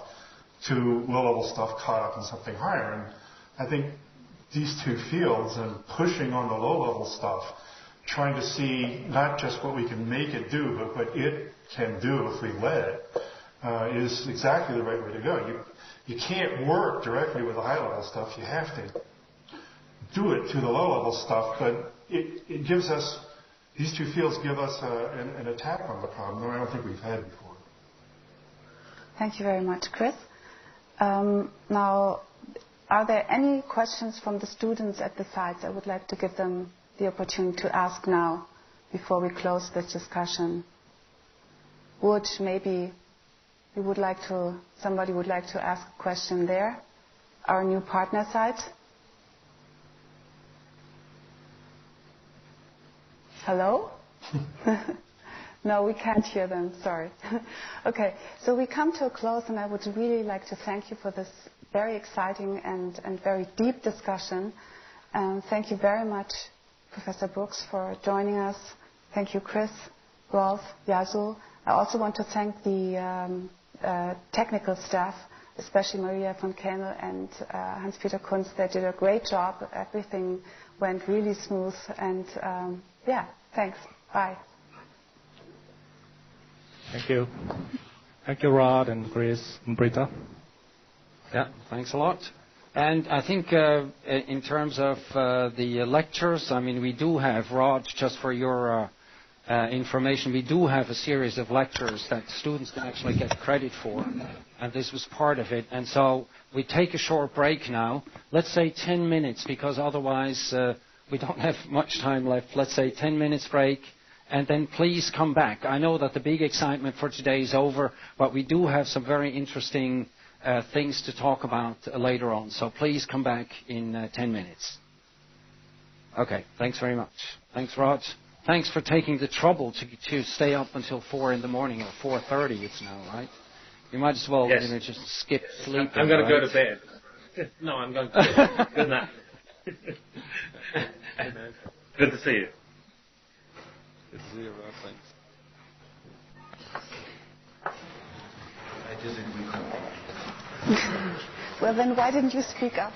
to low-level stuff caught up in something higher. And I think these two fields, and pushing on the low-level stuff, trying to see not just what we can make it do, but what it can do if we let it, is exactly the right way to go. You can't work directly with the high-level stuff. You have to do it through the low-level stuff, but it gives us, these two fields give us an attack on the problem that I don't think we've had before. Thank you very much, Chris. Now, are there any questions from the students at the sites? I would like to give them the opportunity to ask now before we close this discussion. Maybe somebody would like to ask a question there? Our new partner site? Hello? No, we can't hear them, sorry. Okay, so we come to a close, and I would really like to thank you for this very exciting and very deep discussion. Thank you very much, Professor Brooks, for joining us. Thank you, Chris, Rolf, Yazul. I also want to thank the technical staff, especially Maria von Kemel and Hanspeter Kunz. They did a great job. Everything went really smooth, and thanks. Bye. Thank you. Thank you, Rod and Chris and Britta. Yeah, thanks a lot. And I think in terms of the lectures, I mean, we do have, Rod, just for your information, we do have a series of lectures that students can actually get credit for, and this was part of it. And so we take a short break now. Let's say 10 minutes, because otherwise we don't have much time left. Let's say 10 minutes break, and then please come back. I know that the big excitement for today is over, but we do have some very interesting things to talk about later on. So please come back in 10 minutes. Okay, thanks very much. Thanks, Rod. Thanks for taking the trouble to stay up until 4 in the morning, or 4:30 it's now, right? You might as well just skip sleep. I'm going to go to bed. No, I'm going to bed. Good night. Good to see you. Good to see you, Rod. Thanks. I disagree. Well, then why didn't you speak up?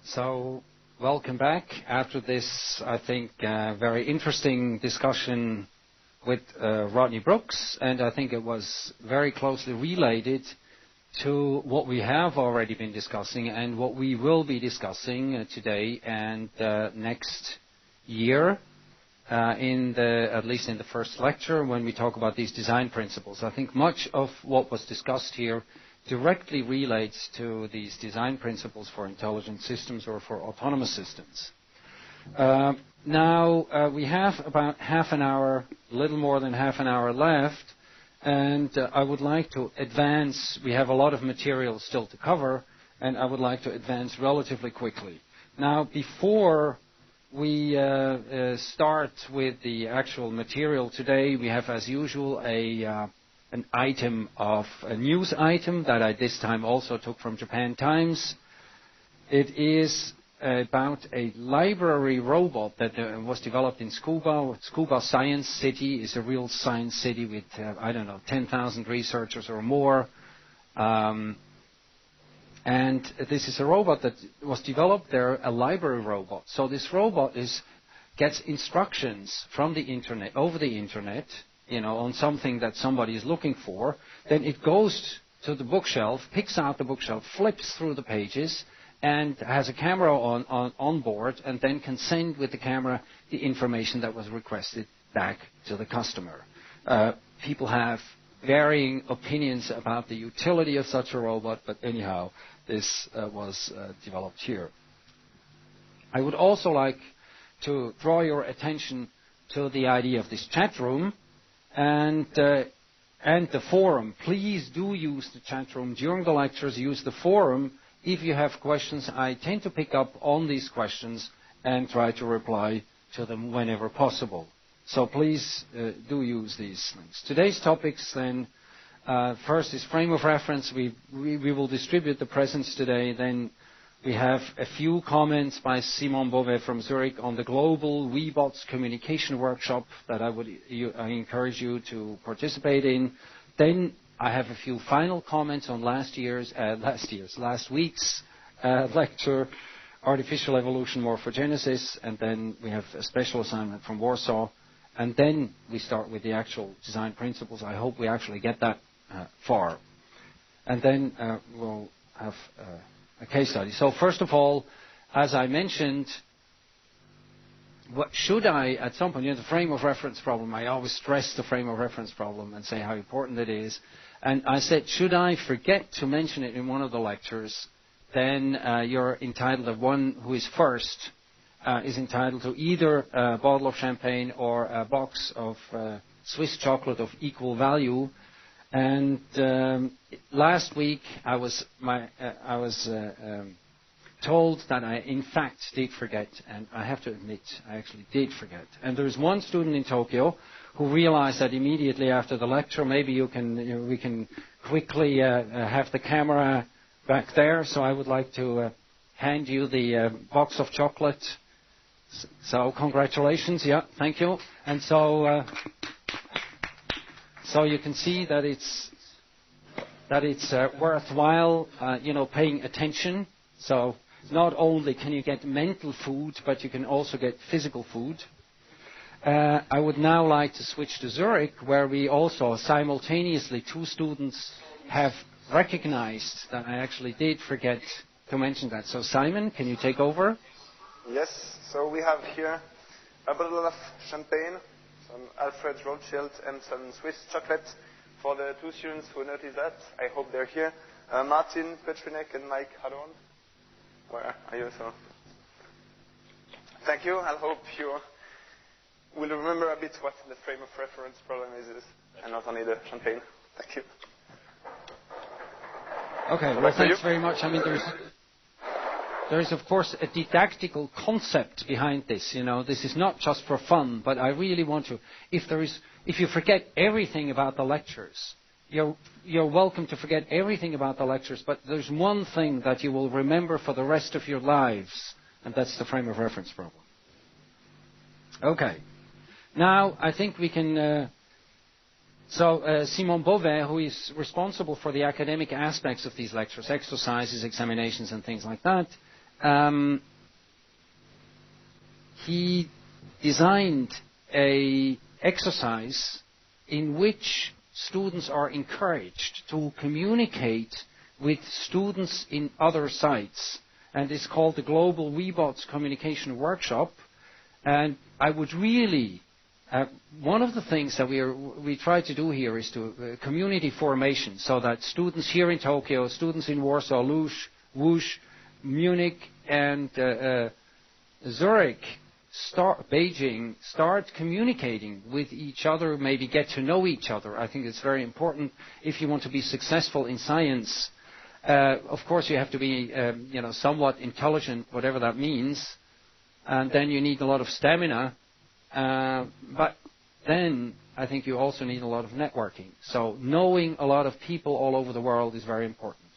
So, welcome back after this, I think, very interesting discussion with Rodney Brooks, and I think it was very closely related to what we have already been discussing and what we will be discussing today and next year, at least in the first lecture, when we talk about these design principles. I think much of what was discussed here directly relates to these design principles for intelligent systems or for autonomous systems. Now, we have about half an hour, a little more than half an hour left, and I would like to advance. We have a lot of material still to cover, and I would like to advance relatively quickly. Now, before we start with the actual material today, we have, as usual, an item of a news item that I this time also took from Japan Times. It is about a library robot that was developed in Tsukuba. Tsukuba Science City is a real science city with, 10,000 researchers or more. And this is a robot that was developed there, a library robot. So this robot gets instructions from the internet, over the internet, on something that somebody is looking for. Then it goes to the bookshelf, picks out the bookshelf, flips through the pages, and has a camera on board, and then can send with the camera the information that was requested back to the customer. People have varying opinions about the utility of such a robot, but anyhow, this was developed here. I would also like to draw your attention to the idea of this chat room and the forum. Please do use the chat room during the lectures. Use the forum. If you have questions, I tend to pick up on these questions and try to reply to them whenever possible. So please do use these links. Today's topics then, first is frame of reference. We will distribute the presents today. Then we have a few comments by Simon Beauvais from Zurich on the global WeBots communication workshop that I encourage you to participate in. Then I have a few final comments on last week's lecture, Artificial Evolution Morphogenesis, and then we have a special assignment from Warsaw, and then we start with the actual design principles. I hope we actually get that far. And then we'll have a case study. So first of all, as I mentioned, what should I, at some point, the frame of reference problem, I always stress the frame of reference problem and say how important it is. And I said, should I forget to mention it in one of the lectures, then you're entitled to one who is first is entitled to either a bottle of champagne or a box of Swiss chocolate of equal value. And last week I was told that I, in fact, did forget, and I have to admit, I actually did forget. And there's one student in Tokyo who realized that immediately after the lecture. Maybe we can quickly have the camera back there. So I would like to hand you the box of chocolate. So congratulations, yeah, thank you. And so you can see that it's worthwhile, paying attention. So not only can you get mental food, but you can also get physical food. I would now like to switch to Zurich, where we also simultaneously, two students have recognized that I actually did forget to mention that. So Simon, can you take over? Yes, so we have here a bottle of champagne, some Alfred Rothschild, and some Swiss chocolate for the two students who noticed that. I hope they're here. Martin Petrinek and Mike Hadorn. Where are you? So, thank you. I hope you will remember a bit what the frame of reference problem is and not only the champagne. Thank you. Okay, well, thanks very much. I mean, there's of course a didactical concept behind this. This is not just for fun, but I really want to. If you forget everything about the lectures, you're welcome to forget everything about the lectures, but there's one thing that you will remember for the rest of your lives, and that's the frame of reference problem. Okay. Now, I think we can... Simon Beauvais, who is responsible for the academic aspects of these lectures, exercises, examinations, and things like that, he designed an exercise in which students are encouraged to communicate with students in other sites. And it's called the Global WeBots Communication Workshop. And I would really... one of the things that we try to do here is to community formation, so that students here in Tokyo, students in Warsaw, Wush, Munich, and Zurich, Beijing, start communicating with each other, maybe get to know each other. I think it's very important if you want to be successful in science. Of course, you have to be, somewhat intelligent, whatever that means, and then you need a lot of stamina. But then I think you also need a lot of networking. So knowing a lot of people all over the world is very important.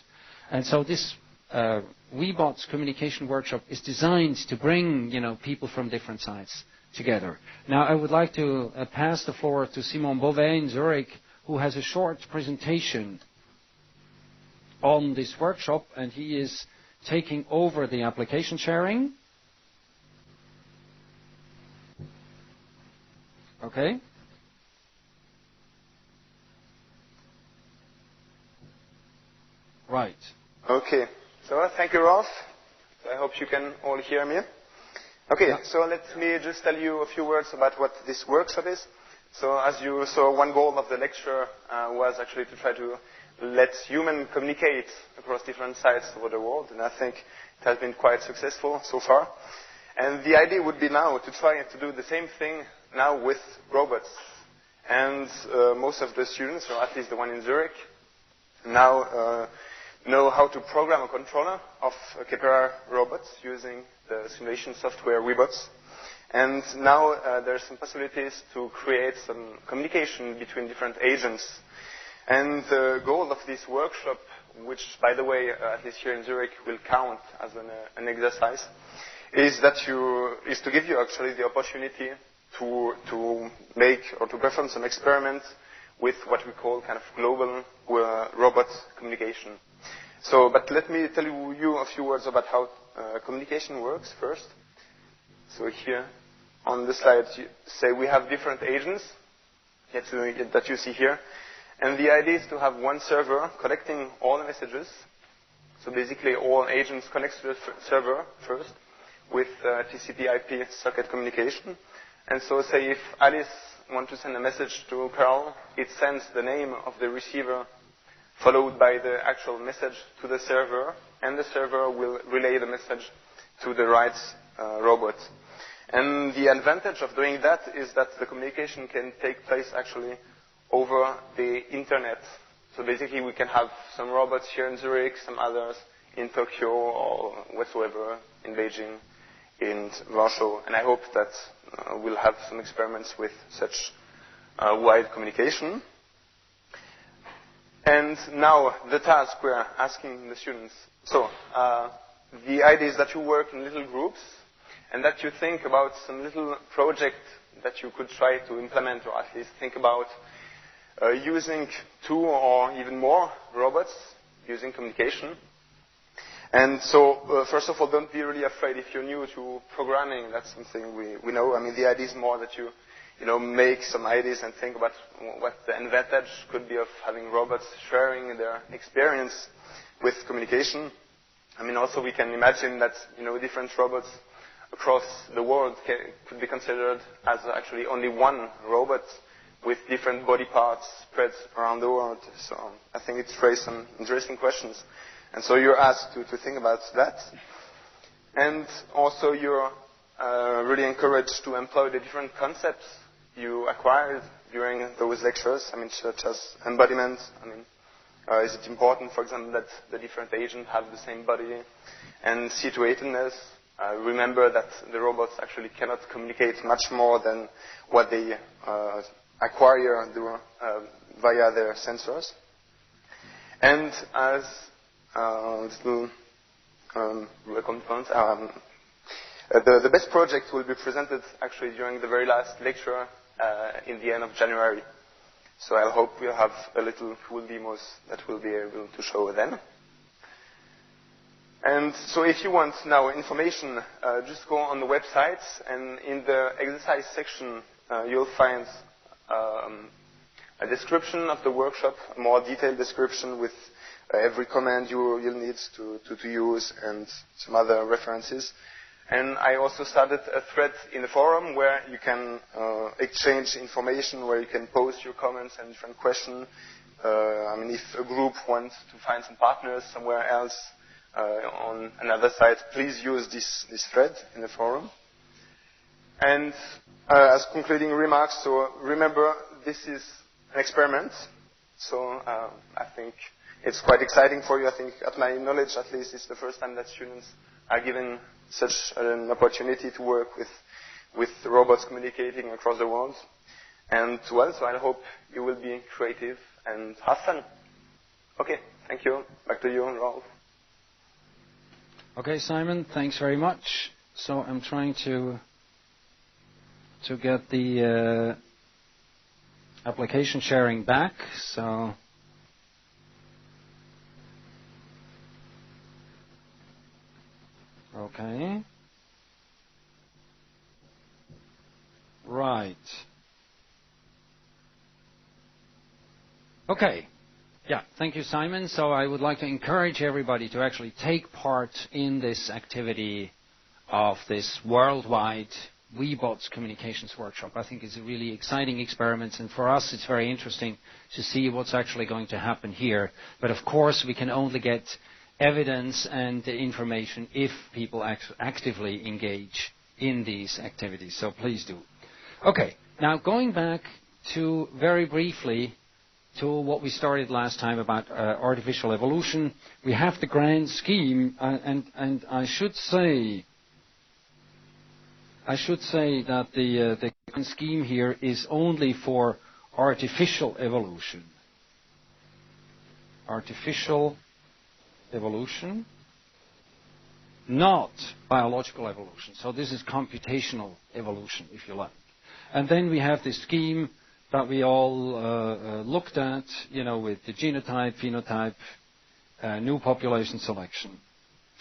And so this WeBots Communication Workshop is designed to bring, people from different sites together. Now I would like to pass the floor to Simon Beauvais in Zurich, who has a short presentation on this workshop, and he is taking over the application sharing. Okay. Right. Okay. So thank you, Rolf. So I hope you can all hear me. Okay. Yeah. So let me just tell you a few words about what this workshop is. So as you saw, one goal of the lecture was actually to try to let humans communicate across different sites over the world, and I think it has been quite successful so far. And the idea would be now to try to do the same thing now with robots. And most of the students, or at least the one in Zurich, now know how to program a controller of Kepler robots using the simulation software WeBots. And now there are some possibilities to create some communication between different agents. And the goal of this workshop, which, by the way, at least here in Zurich, will count as an exercise, is to give you actually the opportunity to make or to perform some experiments with what we call kind of global robot communication. So, but let me tell you a few words about how communication works first. So here on the slide, say we have different agents that you see here. And the idea is to have one server collecting all the messages. So basically all agents connect to the server first with TCP/IP socket communication. And so say if Alice wants to send a message to Carl, it sends the name of the receiver followed by the actual message to the server, and the server will relay the message to the right robot. And the advantage of doing that is that the communication can take place actually over the internet. So basically we can have some robots here in Zurich, some others in Tokyo or whatsoever, in Beijing, in Warsaw. And I hope that we'll have some experiments with such wide communication. And now the task we're asking the students. So the idea is that you work in little groups and that you think about some little project that you could try to implement, or at least think about using 2 or even more robots using communication. And so, first of all, don't be really afraid if you're new to programming. That's something we know. I mean, the idea is more that you make some ideas and think about what the advantage could be of having robots sharing their experience with communication. I mean, also we can imagine that, different robots across the world could be considered as actually only one robot with different body parts spread around the world. So I think it's raised some interesting questions. And so you're asked to think about that. And also you're really encouraged to employ the different concepts you acquired during those lectures, such as embodiment. Is it important, for example, that the different agents have the same body? And situatedness. Remember that the robots actually cannot communicate much more than what they acquire via their sensors. And as the best project will be presented actually during the very last lecture in the end of January. So I hope we'll have a little cool demos that we'll be able to show then. And so if you want now information, just go on the website, and in the exercise section you'll find a description of the workshop, a more detailed description with every command you'll need to use and some other references. And I also started a thread in the forum where you can exchange information, where you can post your comments and different questions. If a group wants to find some partners somewhere else on another site, please use this thread in the forum. And as concluding remarks, so remember, this is an experiment. So I think it's quite exciting for you. I think, at my knowledge, at least, it's the first time that students are given such an opportunity to work with robots communicating across the world. And well, so I hope you will be creative and have fun. Okay, thank you. Back to you, Rolf. Okay, Simon, thanks very much. So I'm trying to get the application sharing back. So okay. Right. Okay. Yeah, thank you, Simon. So I would like to encourage everybody to actually take part in this activity of this worldwide WeBots communications workshop. I think it's a really exciting experiment, and for us it's very interesting to see what's actually going to happen here. But of course we can only get evidence and information if people actively engage in these activities. So please do. Okay, now going back to very briefly to what we started last time about artificial evolution. We have the grand scheme, and I should say that the grand scheme here is only for artificial evolution. Artificial evolution, not biological evolution. So this is computational evolution, if you like. And then we have the scheme that we all looked at, with the genotype, phenotype, new population selection,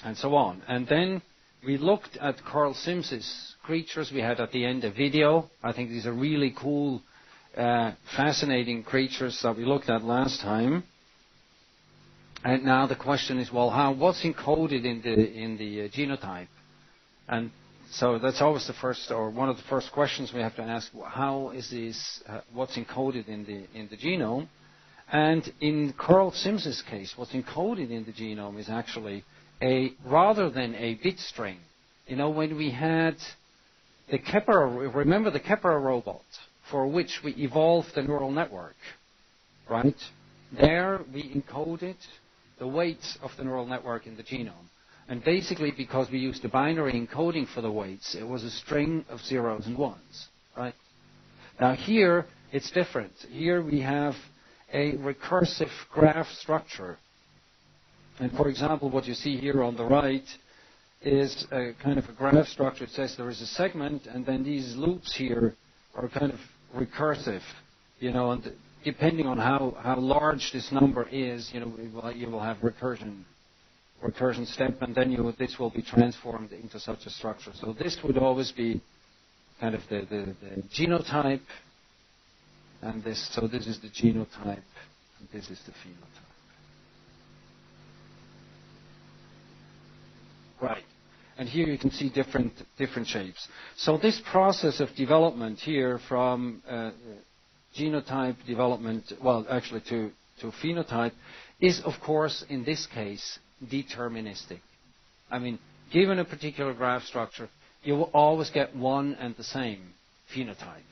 and so on. And then we looked at Carl Sims's creatures. We had at the end a video. I think these are really cool, fascinating creatures that we looked at last time. And now the question is, well, what's encoded in the genotype? And so that's always the first, or one of the first questions we have to ask: how is this? What's encoded in the genome? And in Carl Sims's case, what's encoded in the genome is actually rather than a bit string. When we had the Kepler, remember the Kepler robot, for which we evolved the neural network, right? There we encoded the weights of the neural network in the genome. And basically, because we used the binary encoding for the weights, it was a string of zeros and ones, right? Now here, it's different. Here we have a recursive graph structure. And for example, what you see here on the right is a kind of a graph structure. It says there is a segment, and then these loops here are kind of recursive, and depending on how large this number is, you will have recursion step, and then this will be transformed into such a structure. So this would always be kind of the genotype, and so this is the genotype, and this is the phenotype. Right. And here you can see different shapes. So this process of development here from genotype development, actually to phenotype, is of course in this case deterministic. I mean, given a particular graph structure, you will always get one and the same phenotype,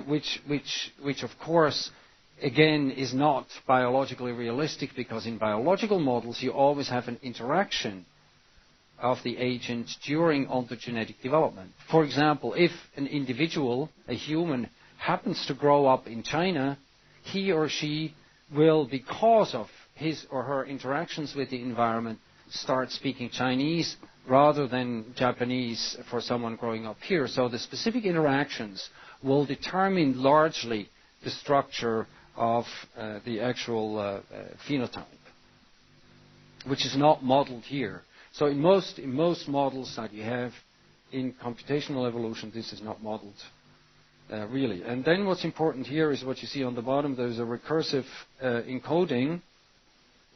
which of course again is not biologically realistic, because in biological models you always have an interaction of the agent during ontogenetic development. For example, if an individual, a human, happens to grow up in China, he or she will, because of his or her interactions with the environment, start speaking Chinese rather than Japanese for someone growing up here. So the specific interactions will determine largely the structure of the actual phenotype, which is not modeled here. So in most models that you have in computational evolution, this is not modeled really. And then what's important here is what you see on the bottom. There's a recursive encoding,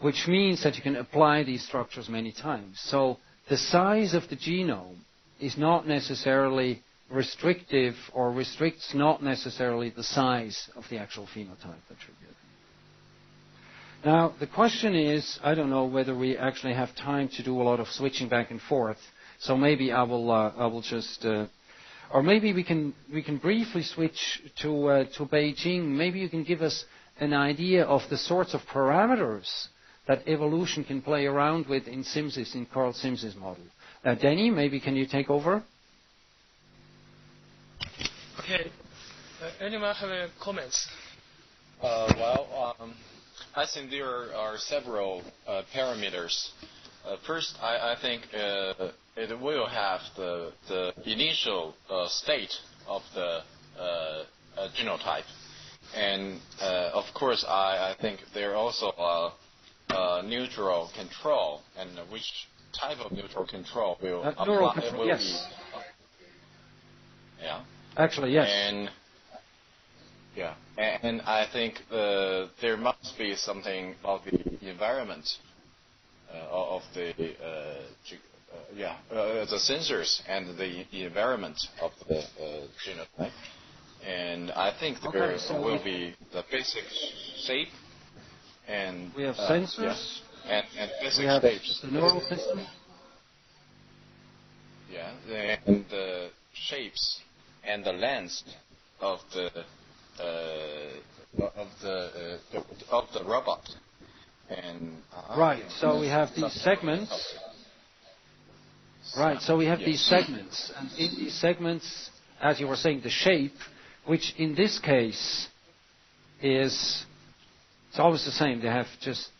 which means that you can apply these structures many times. So the size of the genome is not necessarily restrictive, or restricts not necessarily the size of the actual phenotype that you're getting. Now, the question is, I don't know whether we actually have time to do a lot of switching back and forth. So maybe I will just, or maybe we can briefly switch to Beijing. Maybe you can give us an idea of the sorts of parameters that evolution can play around with in Carl Sims's model. Danny, maybe can you take over? Okay. Anyone have any comments? I think there are several parameters. First, I think it will have the initial state of the genotype. And of course, I think there are also neutral control, and which type of neutral control will apply. Neural control, yes. Yeah. Actually, yes. And I think there must be something about the environment of the sensors and the environment of the genotype. And I think there will be the basic shape, and we have sensors and basic we have shapes. The neural system. Yeah, and the shapes and the length of the robot. And right. So we have these segments. Right. So we have these segments, and in these segments, as you were saying, the shape, which in this case is, it's always the same. They have just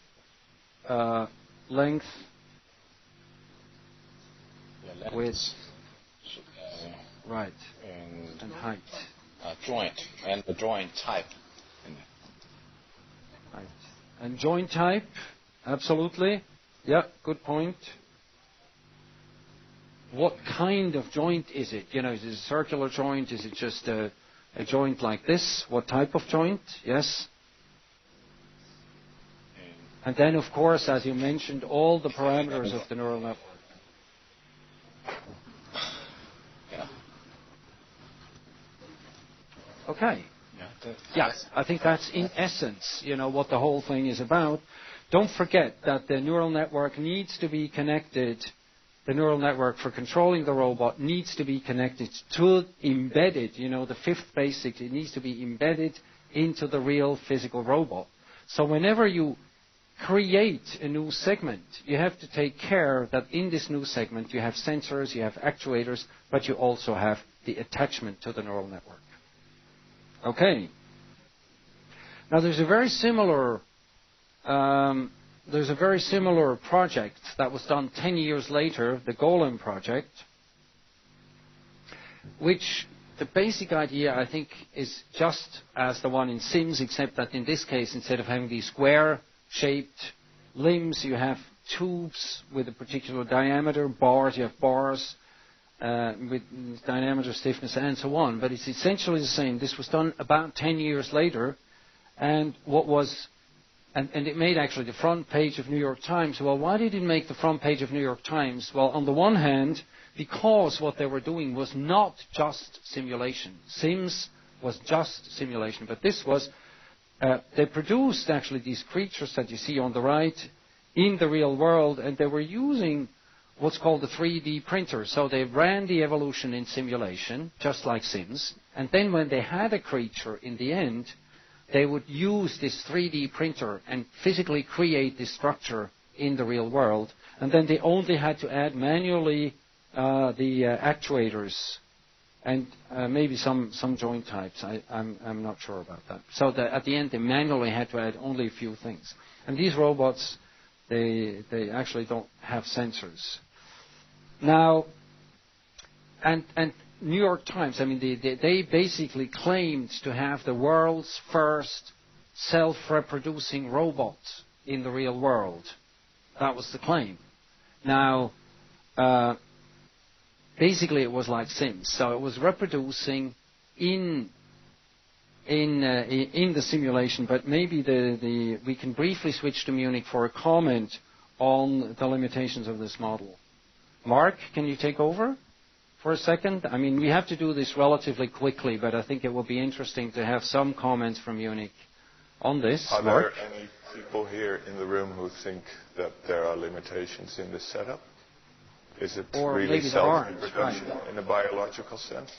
length, width, right, and height. joint and the joint type. Right. And joint type, absolutely. Yeah, good point. What kind of joint is it? Is it a circular joint? Is it just a joint like this? What type of joint? Yes. And then, of course, as you mentioned, all the parameters of the neural network. Yeah. Okay. Yes, I think that's in essence, what the whole thing is about. Don't forget that the neural network needs to be connected. The neural network for controlling the robot needs to be connected to embedded, the fifth basic, it needs to be embedded into the real physical robot. So whenever you create a new segment, you have to take care that in this new segment you have sensors, you have actuators, but you also have the attachment to the neural network. Okay. Now there's a very similar project that was done 10 years later, the Golem project, which the basic idea, I think, is just as the one in Sims, except that in this case, instead of having these square-shaped limbs, you have tubes with a particular diameter, bars, you have bars with diameter, stiffness, and so on. But it's essentially the same. This was done about 10 years later, and and it made actually the front page of New York Times. Well, why did it make the front page of New York Times? Well, on the one hand, because what they were doing was not just simulation. Sims was just simulation, but this was, they produced actually these creatures that you see on the right in the real world, and they were using what's called a 3D printer. So they ran the evolution in simulation, just like Sims, and then when they had a creature in the end, they would use this 3D printer and physically create this structure in the real world. And then they only had to add manually the actuators and maybe some joint types. I'm not sure about that. So at the end, they manually had to add only a few things. And these robots, they actually don't have sensors. Now, and New York Times, I mean, they basically claimed to have the world's first self-reproducing robot in the real world. That was the claim. Now, basically it was like Sims. So it was reproducing in the simulation, but maybe we can briefly switch to Munich for a comment on the limitations of this model. Mark, can you take over for a second? I mean, we have to do this relatively quickly, but I think it will be interesting to have some comments from Munich on this. Are there any people here in the room who think that there are limitations in this setup? Is it really self-reproduction in a biological sense?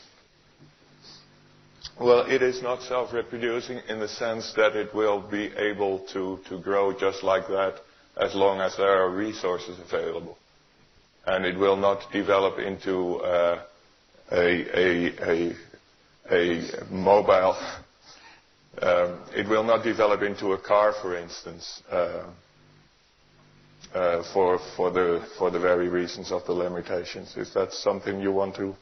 Well, it is not self-reproducing in the sense that it will be able to grow just like that as long as there are resources available. And it will not develop into a mobile. It will not develop into a car, for instance, for the very reasons of the limitations. Is that something you want to?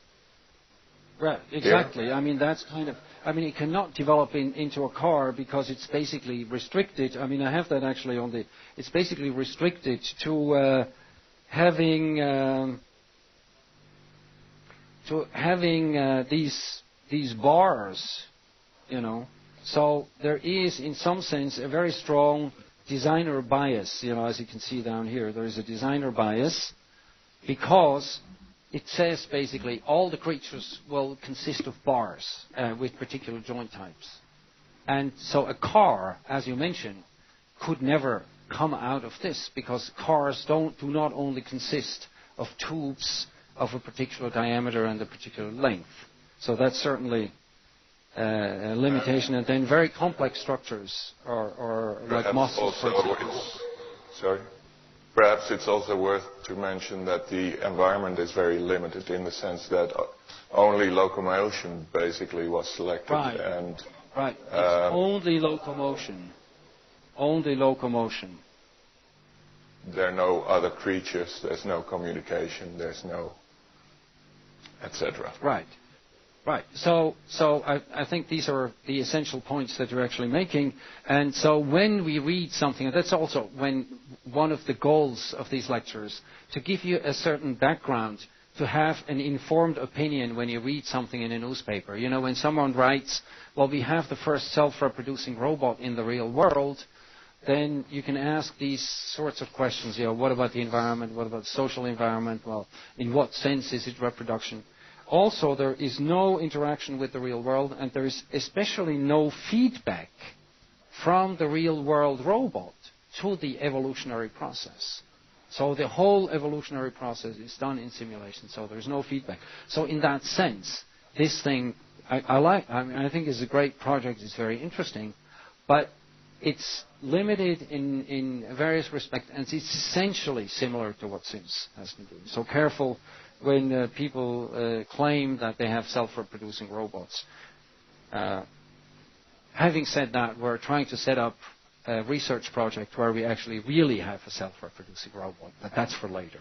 Right, exactly. Yeah. I mean, that's kind of. I mean, it cannot develop into a car because it's basically restricted. I mean, I have that actually on the. It's basically restricted to. Having these bars, so there is in some sense a very strong designer bias, as you can see down here. There is a designer bias because it says basically all the creatures will consist of bars with particular joint types, and so a car, as you mentioned, could never come out of this because cars do not only consist of tubes of a particular diameter and a particular length. So that's certainly a limitation. And then very complex structures or like muscles, for example. Sorry. Perhaps it's also worth to mention that the environment is very limited in the sense that only locomotion basically was selected. Right. Right. It's only locomotion. Only locomotion. There are no other creatures, there's no communication, there's no etc. Right. Right. So I think these are the essential points that you're actually making. And so when we read something, and that's also when one of the goals of these lectures, to give you a certain background, to have an informed opinion when you read something in a newspaper. You know, when someone writes, well, we have the first self-reproducing robot in the real world, then you can ask these sorts of questions. You know, what about the environment? What about the social environment? Well, in what sense is it reproduction? Also, there is no interaction with the real world, and there is especially no feedback from the real world robot to the evolutionary process. So the whole evolutionary process is done in simulation, so there's no feedback. So in that sense, this thing, I think is a great project, it's very interesting, but it's limited in various respects, and it's essentially similar to what SIMS has been doing. So careful when people claim that they have self-reproducing robots. Having said that, we're trying to set up a research project where we actually really have a self-reproducing robot, but that's for later.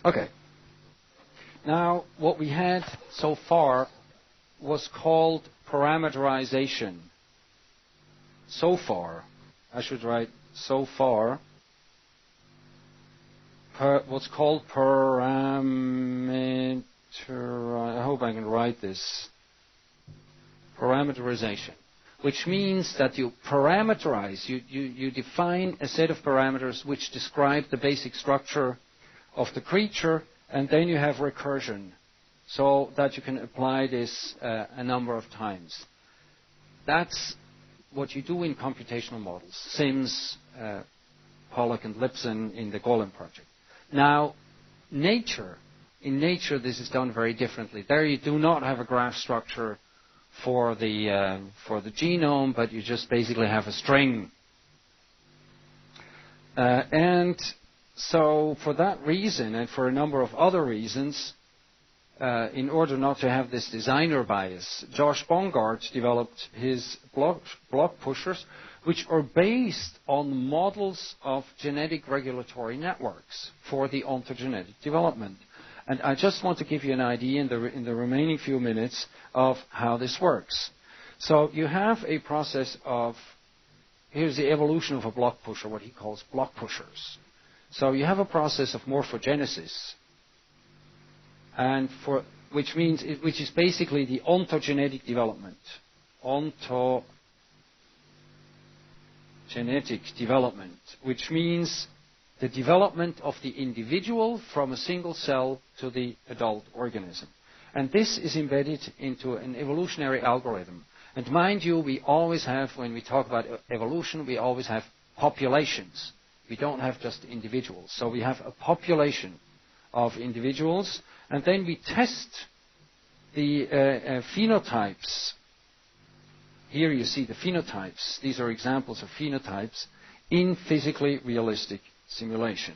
Okay. Now, what we had so far was called parameterization. So far, I should write so far, what's called parameter, I hope I can write this, parameterization, which means that you parameterize, you define a set of parameters which describe the basic structure of the creature, and then you have recursion, so that you can apply this a number of times. That's what you do in computational models, SIMS, Pollock and Lipson in the Golem project. Now, in nature this is done very differently. There you do not have a graph structure for the genome, but you just basically have a string. And so for that reason, and for a number of other reasons, in order not to have this designer bias, Josh Bongard developed his block pushers, which are based on models of genetic regulatory networks for the ontogenetic development. And I just want to give you an idea in the remaining few minutes of how this works. So you have a process of, here's the evolution of a block pusher, what he calls block pushers. So you have a process of morphogenesis, and which is basically the ontogenetic development. Ontogenetic development, which means the development of the individual from a single cell to the adult organism. And this is embedded into an evolutionary algorithm. And mind you, we always have, when we talk about evolution, we always have populations. We don't have just individuals. So we have a population of individuals, and then we test the phenotypes. Here you see the phenotypes. These are examples of phenotypes in physically realistic simulation.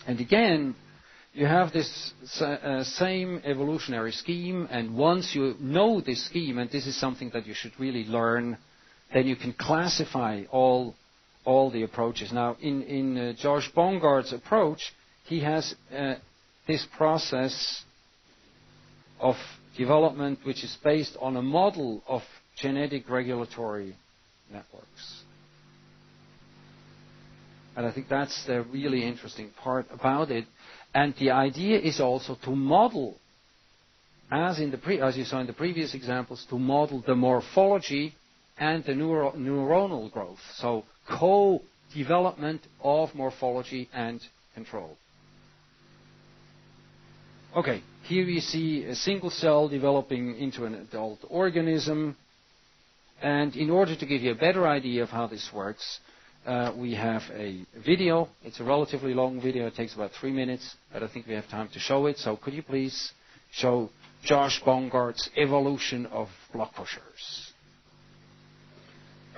And again, you have this same evolutionary scheme, and once you know this scheme, and this is something that you should really learn, then you can classify all the approaches. Now, in Josh Bongard's approach, he has this process of development which is based on a model of genetic regulatory networks. And I think that's the really interesting part about it. And the idea is also to model, as you saw in the previous examples, to model the morphology and the neuronal growth. So co-development of morphology and control. Okay, here you see a single cell developing into an adult organism. And in order to give you a better idea of how this works, we have a video. It's a relatively long video. It takes about 3 minutes, but I think we have time to show it. So could you please show Josh Bongard's evolution of block pushers?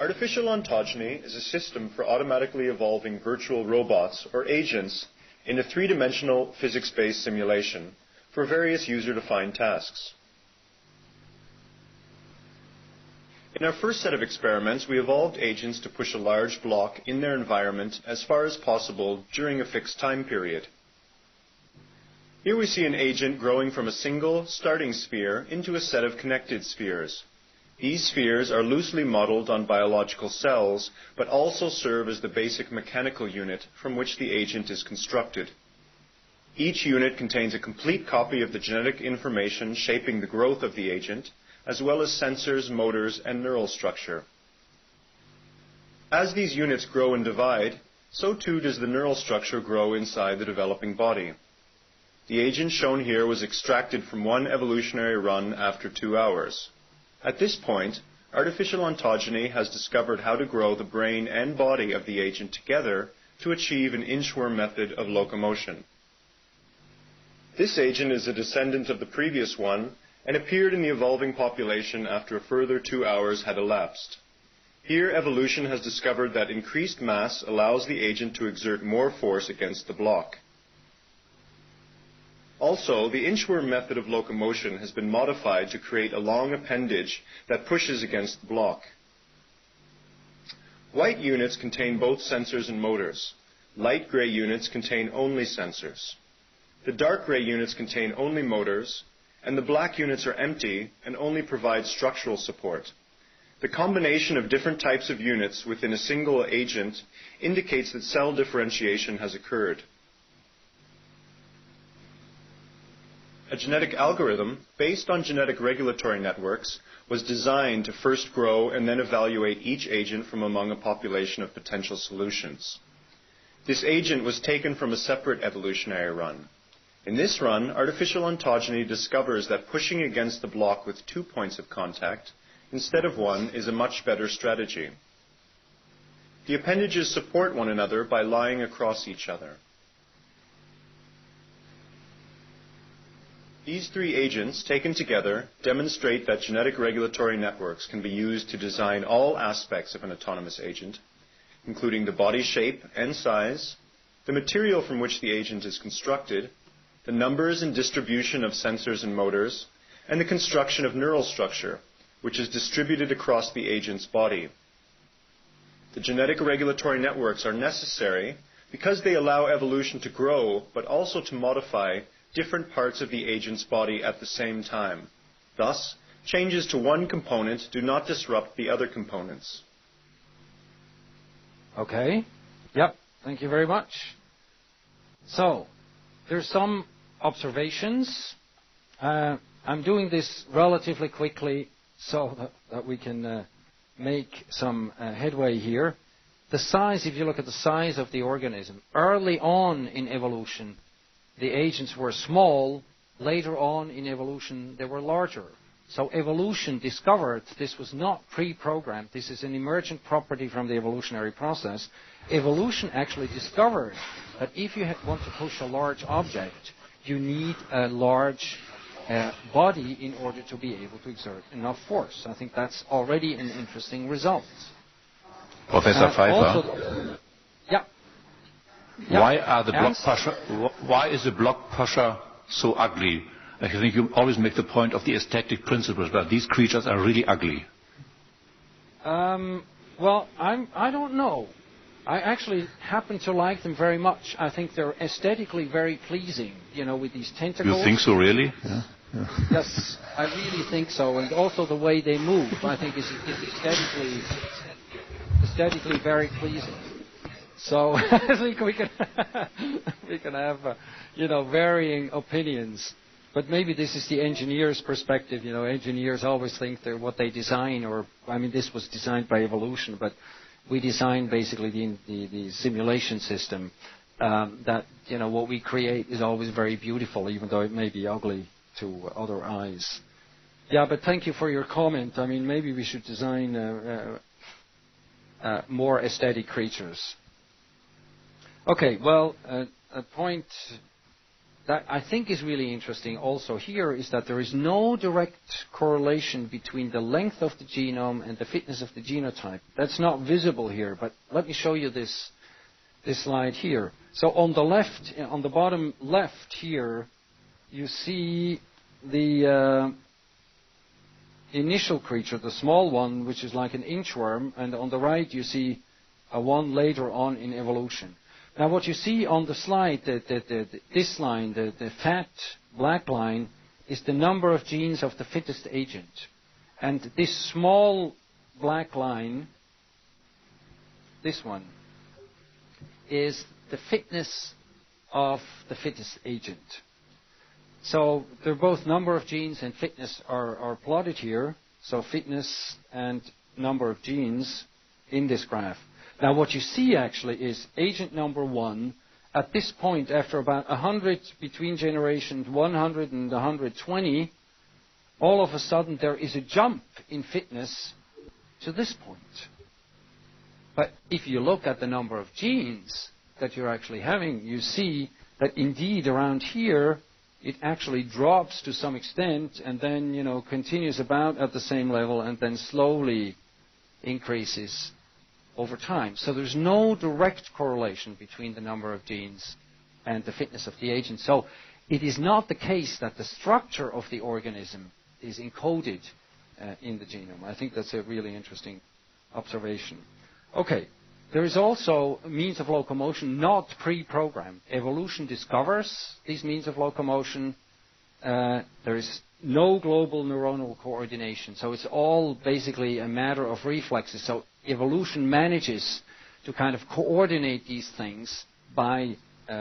Artificial ontogeny is a system for automatically evolving virtual robots or agents in a three-dimensional physics-based simulation for various user-defined tasks. In our first set of experiments, we evolved agents to push a large block in their environment as far as possible during a fixed time period. Here we see an agent growing from a single starting sphere into a set of connected spheres. These spheres are loosely modeled on biological cells, but also serve as the basic mechanical unit from which the agent is constructed. Each unit contains a complete copy of the genetic information shaping the growth of the agent, as well as sensors, motors, and neural structure. As these units grow and divide, so too does the neural structure grow inside the developing body. The agent shown here was extracted from one evolutionary run after 2 hours. At this point, artificial ontogeny has discovered how to grow the brain and body of the agent together to achieve an inchworm method of locomotion. This agent is a descendant of the previous one and appeared in the evolving population after a further 2 hours had elapsed. Here, evolution has discovered that increased mass allows the agent to exert more force against the block. Also, the inchworm method of locomotion has been modified to create a long appendage that pushes against the block. White units contain both sensors and motors. Light gray units contain only sensors. The dark gray units contain only motors, and the black units are empty and only provide structural support. The combination of different types of units within a single agent indicates that cell differentiation has occurred. A genetic algorithm based on genetic regulatory networks was designed to first grow and then evaluate each agent from among a population of potential solutions. This agent was taken from a separate evolutionary run. In this run, artificial ontogeny discovers that pushing against the block with 2 points of contact instead of one is a much better strategy. The appendages support one another by lying across each other. These 3 agents, taken together, demonstrate that genetic regulatory networks can be used to design all aspects of an autonomous agent, including the body shape and size, the material from which the agent is constructed, the numbers and distribution of sensors and motors, and the construction of neural structure, which is distributed across the agent's body. The genetic regulatory networks are necessary because they allow evolution to grow, but also to modify different parts of the agent's body at the same time. Thus, changes to one component do not disrupt the other components. Okay. Yep. Thank you very much. So, there's some observations. I'm doing this relatively quickly so that we can make some headway here. The size, if you look at the size of the organism, early on in evolution, the agents were small. Later on in evolution, they were larger. So evolution discovered this was not pre-programmed. This is an emergent property from the evolutionary process. Evolution actually discovered that if you want to push a large object, you need a large body in order to be able to exert enough force. I think that's already an interesting result. Professor Pfeifer. Yeah. Why is the block pusher so ugly? I think you always make the point of the aesthetic principles, but these creatures are really ugly. Well, I don't know. I actually happen to like them very much. I think they're aesthetically very pleasing, with these tentacles. You think so, really? Yeah. Yes, I really think so. And also the way they move, I think, is aesthetically very pleasing. So I think we can have varying opinions, but maybe this is the engineer's perspective. Engineers always think they're what they design, this was designed by evolution, but we designed basically the simulation system that what we create is always very beautiful, even though it may be ugly to other eyes. Yeah, but thank you for your comment. Maybe we should design more aesthetic creatures. Okay, well, a point that I think is really interesting also here is that there is no direct correlation between the length of the genome and the fitness of the genotype. That's not visible here, but let me show you this slide here. So on the left, on the bottom left here, you see the initial creature, the small one, which is like an inchworm, and on the right you see a one later on in evolution. Now what you see on the slide, this line, the fat black line, is the number of genes of the fittest agent. And this small black line, this one, is the fitness of the fittest agent. So they're both number of genes and fitness are plotted here. So fitness and number of genes in this graph. Now what you see actually is agent number 1 at this point, after about 100, between generations 100 and 120, all of a sudden there is a jump in fitness to this point. But if you look at the number of genes that you're actually having, you see that indeed around here it actually drops to some extent and then, continues about at the same level and then slowly increases over time. So there's no direct correlation between the number of genes and the fitness of the agent. So it is not the case that the structure of the organism is encoded in the genome. I think that's a really interesting observation. Okay, there is also a means of locomotion not pre-programmed. Evolution discovers these means of locomotion. There is no global neuronal coordination. So it's all basically a matter of reflexes. So evolution manages to kind of coordinate these things by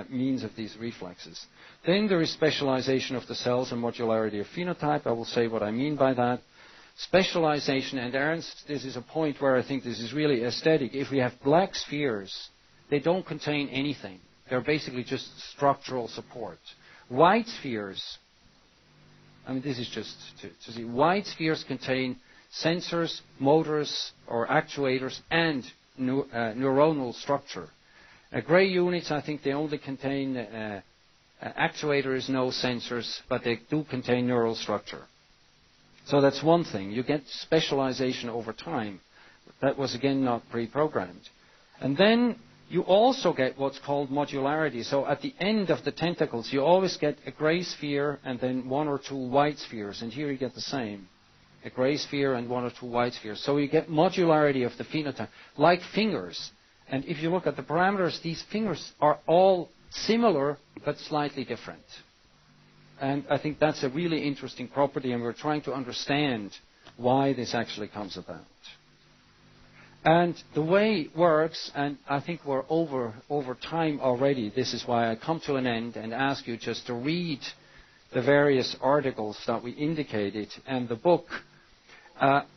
means of these reflexes. Then there is specialization of the cells and modularity of phenotype. I will say what I mean by that. Specialization, and Ernst, this is a point where I think this is really aesthetic. If we have black spheres, they don't contain anything. They're basically just structural support. White spheres, this is just to see. White spheres contain sensors, motors, or actuators, and neuronal structure. Gray units, I think they only contain actuators, no sensors, but they do contain neural structure. So that's one thing. You get specialization over time. That was, again, not pre-programmed. And then you also get what's called modularity. So at the end of the tentacles, you always get a gray sphere and then 1 or 2 white spheres. And here you get the same. A gray sphere and 1 or 2 white spheres. So you get modularity of the phenotype, like fingers. And if you look at the parameters, these fingers are all similar but slightly different. And I think that's a really interesting property, and we're trying to understand why this actually comes about. And the way it works, and I think we're over time already, this is why I come to an end and ask you just to read the various articles that we indicated and the book.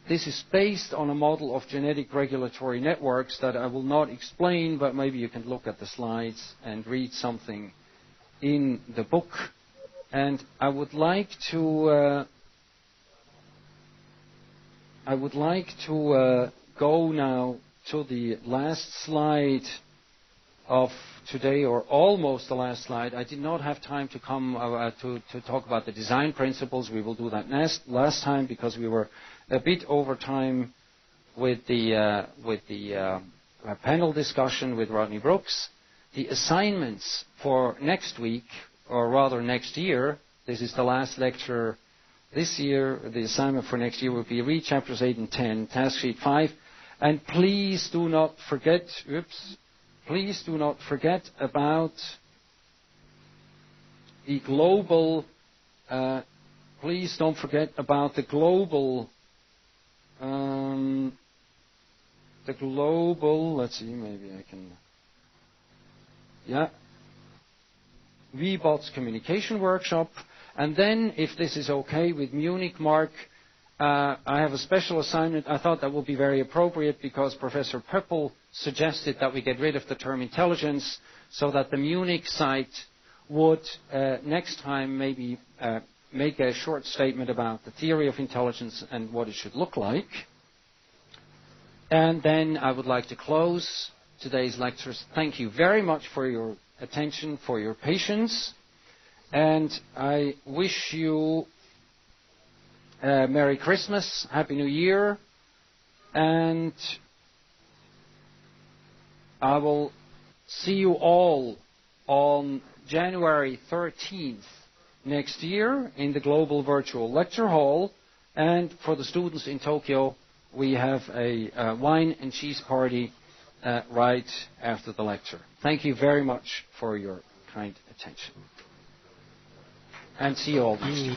This is based on a model of genetic regulatory networks that I will not explain, but maybe you can look at the slides and read something in the book. And I would like to go now to the last slide of today, or almost the last slide. I did not have time to come to talk about the design principles. We will do that last time because we were a bit over time with the panel discussion with Rodney Brooks. The assignments for next week, or rather next year, this is the last lecture this year. The assignment for next year will be read chapters 8 and 10, task sheet 5. And please do not forget, about the global, let's see, maybe I can, VBOT's communication workshop. And then, if this is okay with Munich, Mark, I have a special assignment. I thought that would be very appropriate because Professor Pöppel suggested that we get rid of the term intelligence so that the Munich site would next time maybe make a short statement about the theory of intelligence and what it should look like. And then I would like to close today's lectures. Thank you very much for your attention, for your patience, and I wish you Merry Christmas, Happy New Year, and I will see you all on January 13th next year in the Global Virtual Lecture Hall, and for the students in Tokyo, we have a wine and cheese party right after the lecture. Thank you very much for your kind attention. And see you all next year.